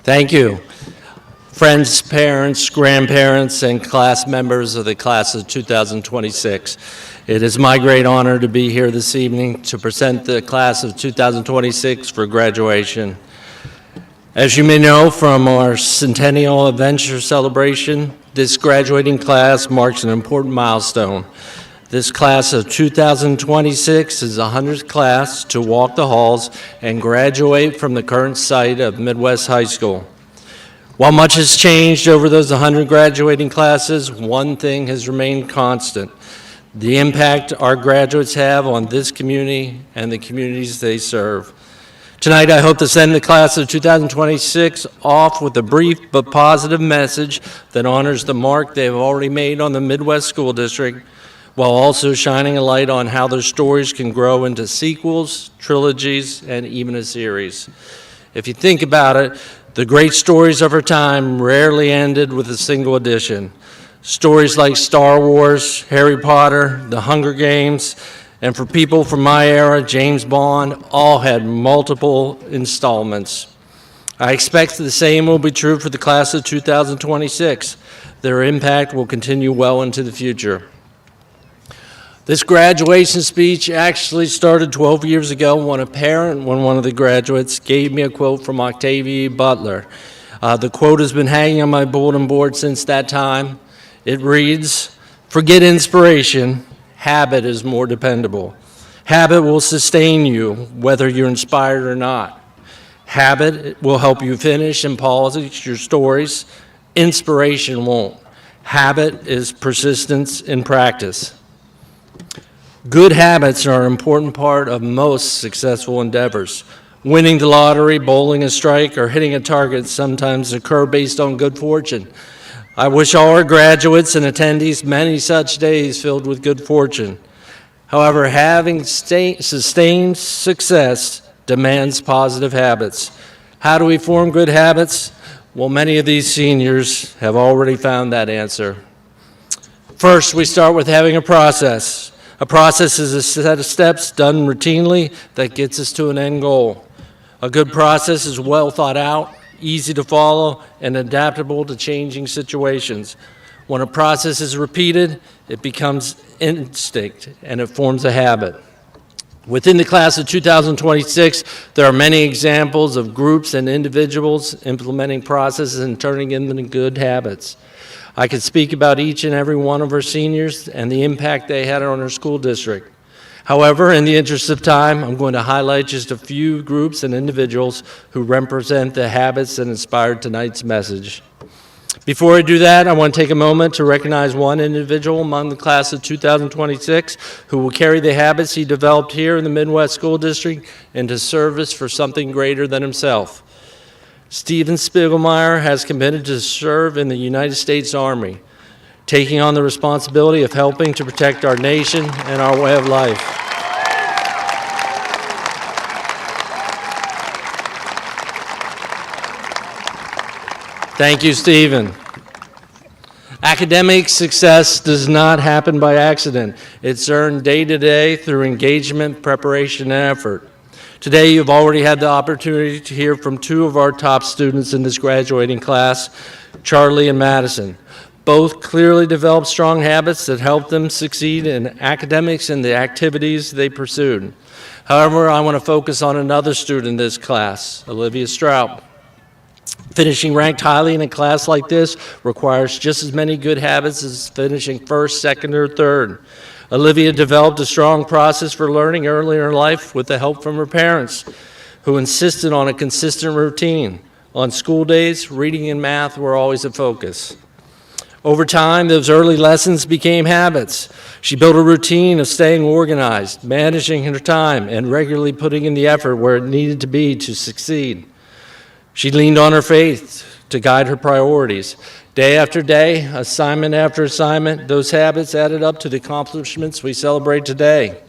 Thank you. Friends, parents, grandparents, and class members of the class of 2026. It is my great honor to be here this evening to present the class of 2026 for graduation. As you may know from our Centennial Adventure celebration, this graduating class marks an important milestone. This class of 2026 is the 100th class to walk the halls and graduate from the current site of Midwest High School. While much has changed over those 100 graduating classes, one thing has remained constant: the impact our graduates have on this community and the communities they serve. Tonight, I hope to send the class of 2026 off with a brief but positive message that honors the mark they have already made on the Midwest School District, while also shining a light on how their stories can grow into sequels, trilogies, and even a series. If you think about it, the great stories of our time rarely ended with a single edition. Stories like Star Wars, Harry Potter, The Hunger Games, and for people from my era, James Bond, all had multiple installments. I expect the same will be true for the class of 2026. Their impact will continue well into the future. This graduation speech actually started 12 years ago when one of the graduates gave me a quote from Octavia Butler. The quote has been hanging on my bulletin board since that time. It reads, "Forget inspiration, habit is more dependable. Habit will sustain you whether you're inspired or not. Habit will help you finish and polish your stories, Inspiration won't. Habit is persistence in practice. Good habits are an important part of most successful endeavors. Winning the lottery, bowling a strike, or hitting a target sometimes occur based on good fortune. I wish all our graduates and attendees many such days filled with good fortune. However, having sustained success demands positive habits. How do we form good habits? Well, many of these seniors have already found that answer. First, we start with having a process. A process is a set of steps done routinely that gets us to an end goal. A good process is well thought out, easy to follow, and adaptable to changing situations. When a process is repeated, it becomes instinct and it forms a habit. Within the class of 2026, there are many examples of groups and individuals implementing processes and turning them into good habits. I could speak about each and every one of our seniors and the impact they had on our school district. However, in the interest of time, I'm going to highlight just a few groups and individuals who represent the habits that inspired tonight's message. Before I do that, I want to take a moment to recognize one individual among the class of 2026 who will carry the habits he developed here in the Midwest School District into service for something greater than himself. Steven Spiegelmeyer has committed to serve in the United States Army, taking on the responsibility of helping to protect our nation and our way of life. Thank you, Stephen. Academic success does not happen by accident. It's earned day to day through engagement, preparation, and effort. Today, you've already had the opportunity to hear from two of our top students in this graduating class, Charlie and Madison. Both clearly developed strong habits that helped them succeed in academics and the activities they pursued. However, I want to focus on another student in this class, Olivia Strout. Finishing ranked highly in a class like this requires just as many good habits as finishing first, second, or third. Olivia developed a strong process for learning earlier in life with the help from her parents, who insisted on a consistent routine. On school days, reading and math were always a focus. Over time, those early lessons became habits. She built a routine of staying organized, managing her time, and regularly putting in the effort where it needed to be to succeed. She leaned on her faith to guide her priorities. Day after day, assignment after assignment, those habits added up to the accomplishments we celebrate today.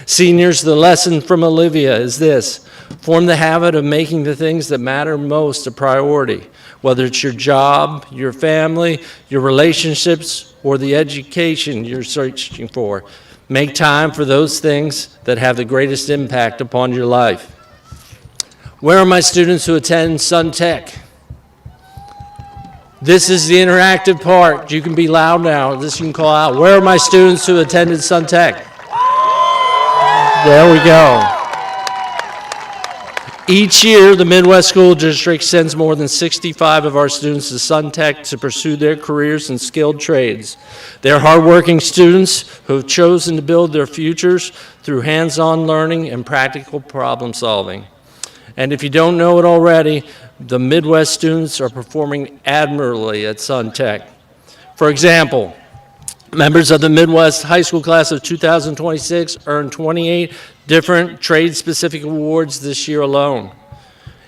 Seniors, the lesson from Olivia is this: form the habit of making the things that matter most a priority, whether it's your job, your family, your relationships, or the education you're searching for. Make time for those things that have the greatest impact upon your life. Where are my students who attend Sun Tech? This is the interactive part. You can be loud now. This you can call out. Where are my students who attended Sun Tech? There we go. Each year, the Midwest School District sends more than 65 of our students to Sun Tech to pursue their careers in skilled trades. They're hardworking students who have chosen to build their futures through hands-on learning and practical problem solving. And if you don't know it already, the Midwest students are performing admirably at Sun Tech. For example, members of the Midwest High School class of 2026 earned 28 different trade-specific awards this year alone.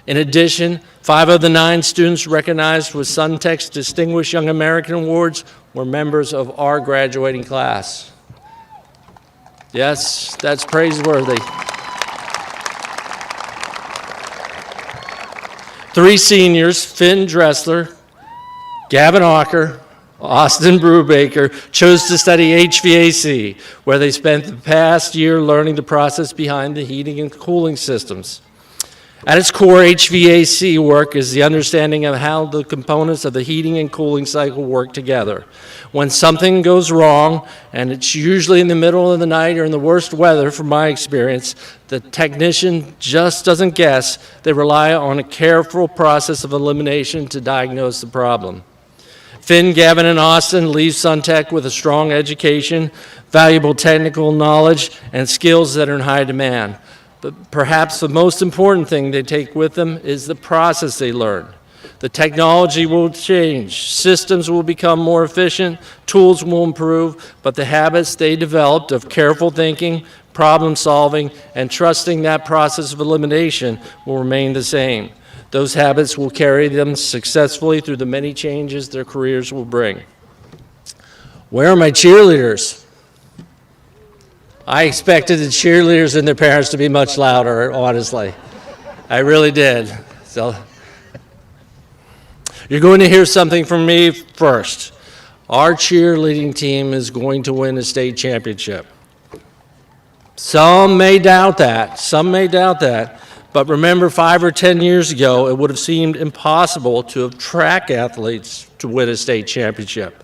In addition, 5 of the 9 students recognized with Sun Tech's Distinguished Young American Awards were members of our graduating class. Yes, that's praiseworthy. 3 seniors, Finn Dressler, Gavin Ocker, Austin Brubaker, chose to study HVAC, where they spent the past year learning the process behind the heating and cooling systems. At its core, HVAC work is the understanding of how the components of the heating and cooling cycle work together. When something goes wrong, and it's usually in the middle of the night or in the worst weather from my experience, the technician just doesn't guess. They rely on a careful process of elimination to diagnose the problem. Finn, Gavin, and Austin leave Sun Tech with a strong education, valuable technical knowledge, and skills that are in high demand. But perhaps the most important thing they take with them is the process they learn. The technology will change, systems will become more efficient, tools will improve, but the habits they developed of careful thinking, problem solving, and trusting that process of elimination will remain the same. Those habits will carry them successfully through the many changes their careers will bring. Where are my cheerleaders? I expected the cheerleaders and their parents to be much louder, honestly. I really did. So, you're going to hear something from me first. Our cheerleading team is going to win a state championship. Some may doubt that, but remember 5 or 10 years ago, it would have seemed impossible to have track athletes to win a state championship.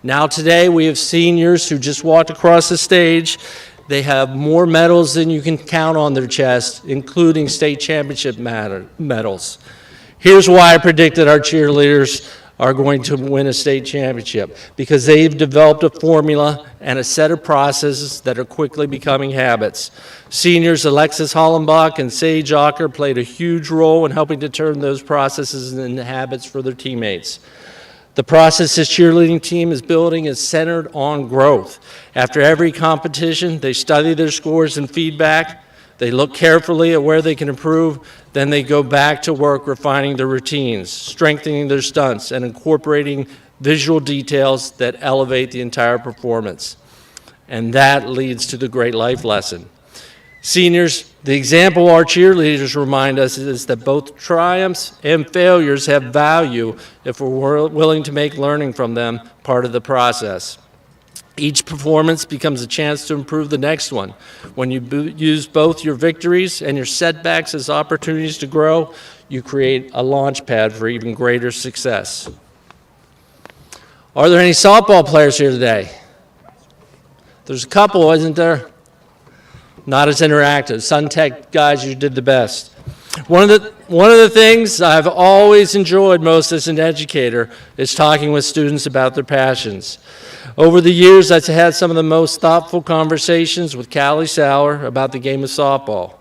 Now today, we have seniors who just walked across the stage. They have more medals than you can count on their chest, including state championship medals. Here's why I predicted our cheerleaders are going to win a state championship, because they've developed a formula and a set of processes that are quickly becoming habits. Seniors Alexis Hollenbach and Sage Ocker played a huge role in helping to turn those processes into habits for their teammates. The process this cheerleading team is building is centered on growth. After every competition, they study their scores and feedback. They look carefully at where they can improve. Then they go back to work refining their routines, strengthening their stunts, and incorporating visual details that elevate the entire performance. And that leads to the great life lesson. Seniors, the example our cheerleaders remind us is that both triumphs and failures have value if we're willing to make learning from them part of the process. Each performance becomes a chance to improve the next one. When you use both your victories and your setbacks as opportunities to grow, you create a launch pad for even greater success. Are there any softball players here today? There's a couple, isn't there? Not as interactive. SunTech guys, you did the best. One of the things I've always enjoyed most as an educator is talking with students about their passions. Over the years, I've had some of the most thoughtful conversations with Callie Sauer about the game of softball.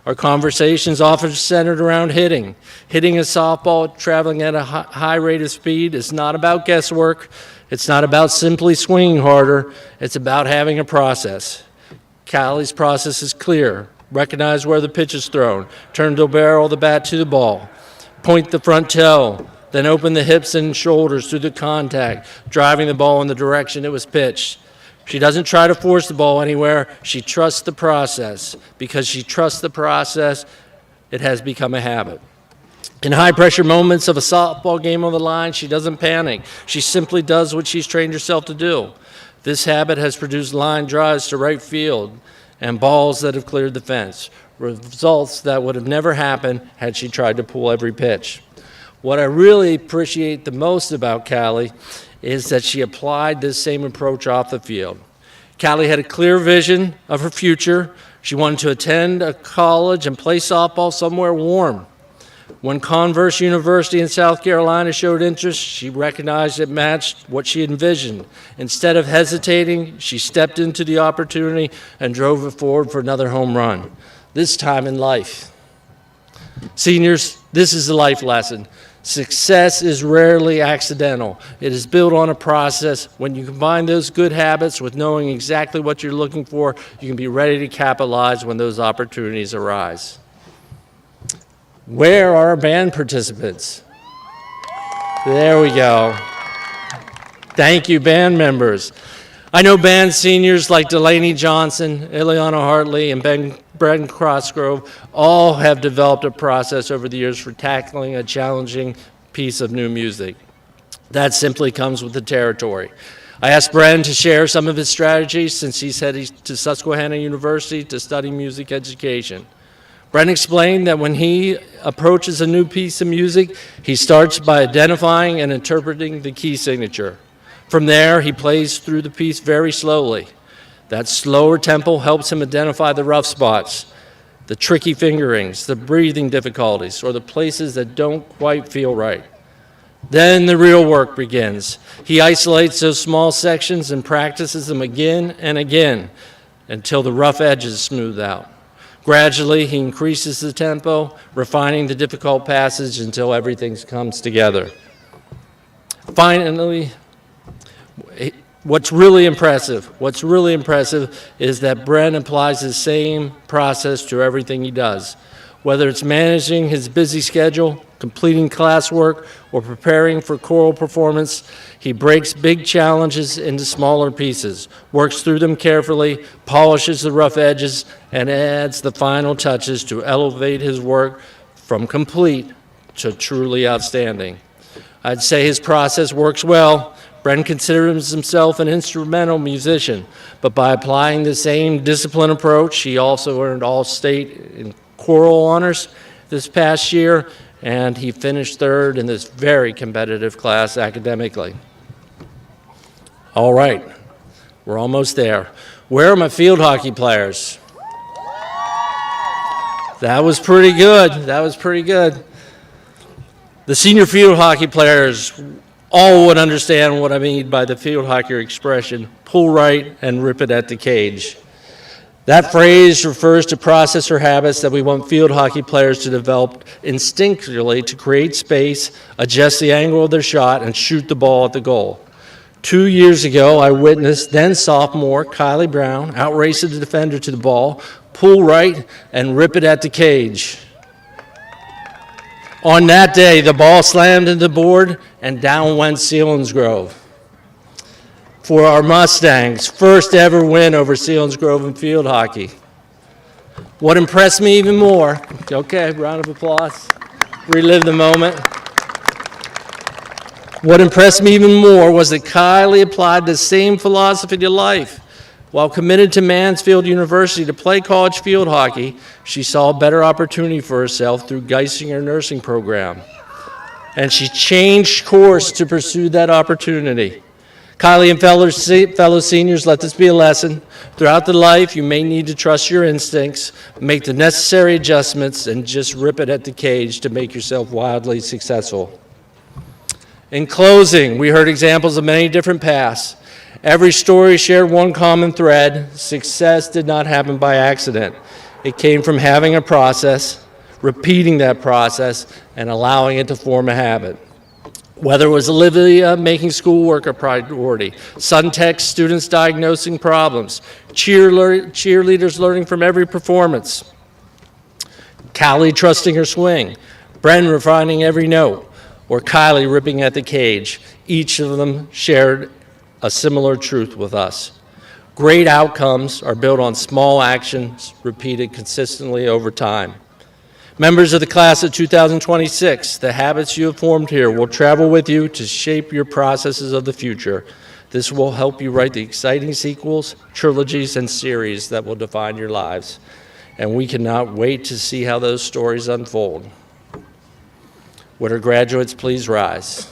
Our conversations often centered around hitting. Hitting a softball traveling at a high rate of speed is not about guesswork. It's not about simply swinging harder. It's about having a process. Callie's process is clear. Recognize where the pitch is thrown. Turn the barrel of the bat to the ball. Point the front toe. Then open the hips and shoulders through the contact, driving the ball in the direction it was pitched. She doesn't try to force the ball anywhere. She trusts the process. Because she trusts the process, it has become a habit. In high-pressure moments of a softball game on the line, she doesn't panic. She simply does what she's trained herself to do. This habit has produced line drives to right field and balls that have cleared the fence, results that would have never happened had she tried to pull every pitch. What I really appreciate the most about Callie is that she applied this same approach off the field. Callie had a clear vision of her future. She wanted to attend a college and play softball somewhere warm. When Converse University in South Carolina showed interest, she recognized it matched what she envisioned. Instead of hesitating, she stepped into the opportunity and drove it forward for another home run, this time in life. Seniors, this is a life lesson. Success is rarely accidental. It is built on a process. When you combine those good habits with knowing exactly what you're looking for, you can be ready to capitalize when those opportunities arise. Where are our band participants? There we go. Thank you, band members. I know band seniors like Delaney Johnson, Ileana Hartley, and Brendan Crossgrove all have developed a process over the years for tackling a challenging piece of new music. That simply comes with the territory. I asked Brendan to share some of his strategies since he's heading to Susquehanna University to study music education. Brendan explained that when he approaches a new piece of music, he starts by identifying and interpreting the key signature. From there, he plays through the piece very slowly. That slower tempo helps him identify the rough spots, the tricky fingerings, the breathing difficulties, or the places that don't quite feel right. Then the real work begins. He isolates those small sections and practices them again and again until the rough edges smooth out. Gradually, he increases the tempo, refining the difficult passage until everything comes together. Finally, what's really impressive is that Brent applies the same process to everything he does. Whether it's managing his busy schedule, completing classwork, or preparing for choral performance, he breaks big challenges into smaller pieces, works through them carefully, polishes the rough edges, and adds the final touches to elevate his work from complete to truly outstanding. I'd say his process works well. Brent considers himself an instrumental musician, but by applying the same disciplined approach, he also earned all-state in choral honors this past year, and he finished third in this very competitive class academically. All right, we're almost there. Where are my field hockey players? That was pretty good. The senior field hockey players all would understand what I mean by the field hockey expression, pull right and rip it at the cage. That phrase refers to process or habits that we want field hockey players to develop instinctively to create space, adjust the angle of their shot, and shoot the ball at the goal. 2 years ago, I witnessed then sophomore Kylie Brown outrace the defender to the ball, pull right, and rip it at the cage. On that day, the ball slammed into the board, and down went Selinsgrove. For our Mustangs, first ever win over Selinsgrove in field hockey. What impressed me even more, okay, round of applause, relive the moment. What impressed me even more was that Kylie applied the same philosophy to life. While committed to Mansfield University to play college field hockey, she saw a better opportunity for herself through Geisinger nursing program. And she changed course to pursue that opportunity. Kylie and fellow seniors, let this be a lesson. Throughout the life, you may need to trust your instincts, make the necessary adjustments, and just rip it at the cage to make yourself wildly successful. In closing, we heard examples of many different paths. Every story shared one common thread. Success did not happen by accident. It came from having a process, repeating that process, and allowing it to form a habit. Whether it was Olivia making schoolwork a priority, Suntech students diagnosing problems, cheerleaders learning from every performance, Callie trusting her swing, Bren refining every note, or Kylie ripping at the cage, each of them shared a similar truth with us. Great outcomes are built on small actions repeated consistently over time. Members of the class of 2026, the habits you have formed here will travel with you to shape your processes of the future. This will help you write the exciting sequels, trilogies, and series that will define your lives. And we cannot wait to see how those stories unfold. Would our graduates please rise?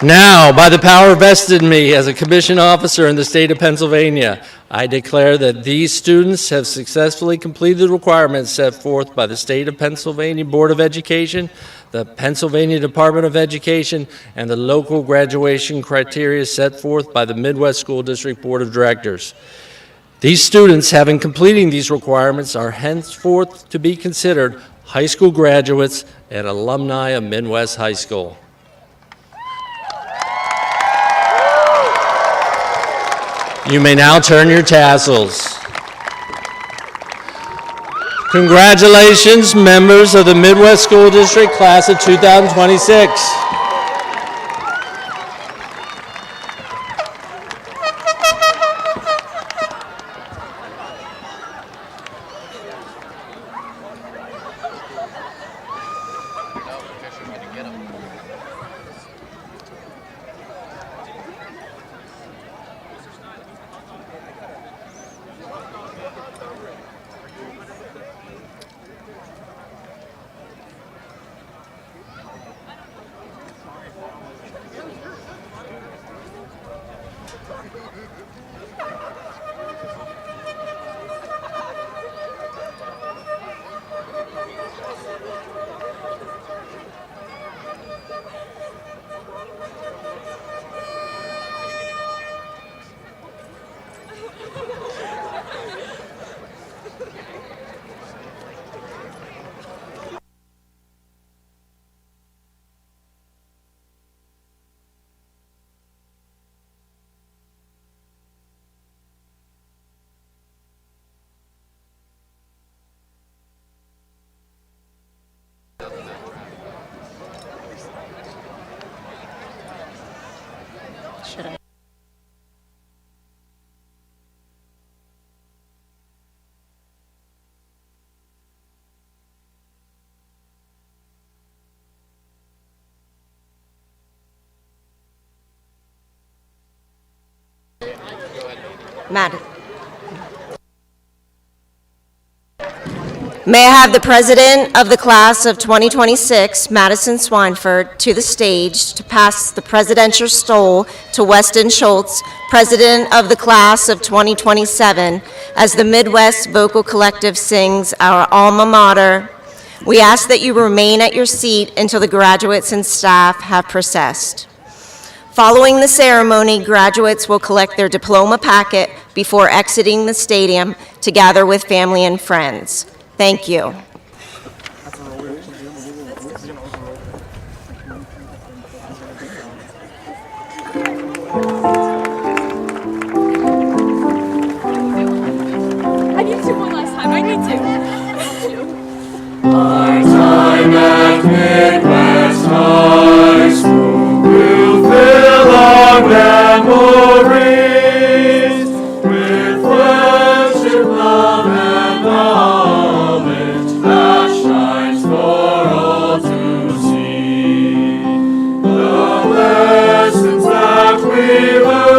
Now, by the power vested in me as a commissioned officer in the state of Pennsylvania, I declare that these students have successfully completed the requirements set forth by the State of Pennsylvania Board of Education, the Pennsylvania Department of Education, and the local graduation criteria set forth by the Midwest School District Board of Directors. These students, having completed these requirements, are henceforth to be considered high school graduates and alumni of Midwest High School. You may now turn your tassels. Congratulations, members of the Midwest School District Class of 2026. May I have the president of the class of 2026, Madison Swineford, to the stage to pass the presidential stole to Weston Schultz, president of the class of 2027, as the Midwest Vocal Collective sings our alma mater. We ask that you remain at your seat until the graduates and staff have processed. Following the ceremony, graduates will collect their diploma packet before exiting the stadium to gather with family and friends. Thank you. I need to one last time. I need to. Our time at Midwest High School will fill our memories with friendship, love, and knowledge that shines for all to see. The lessons that we learn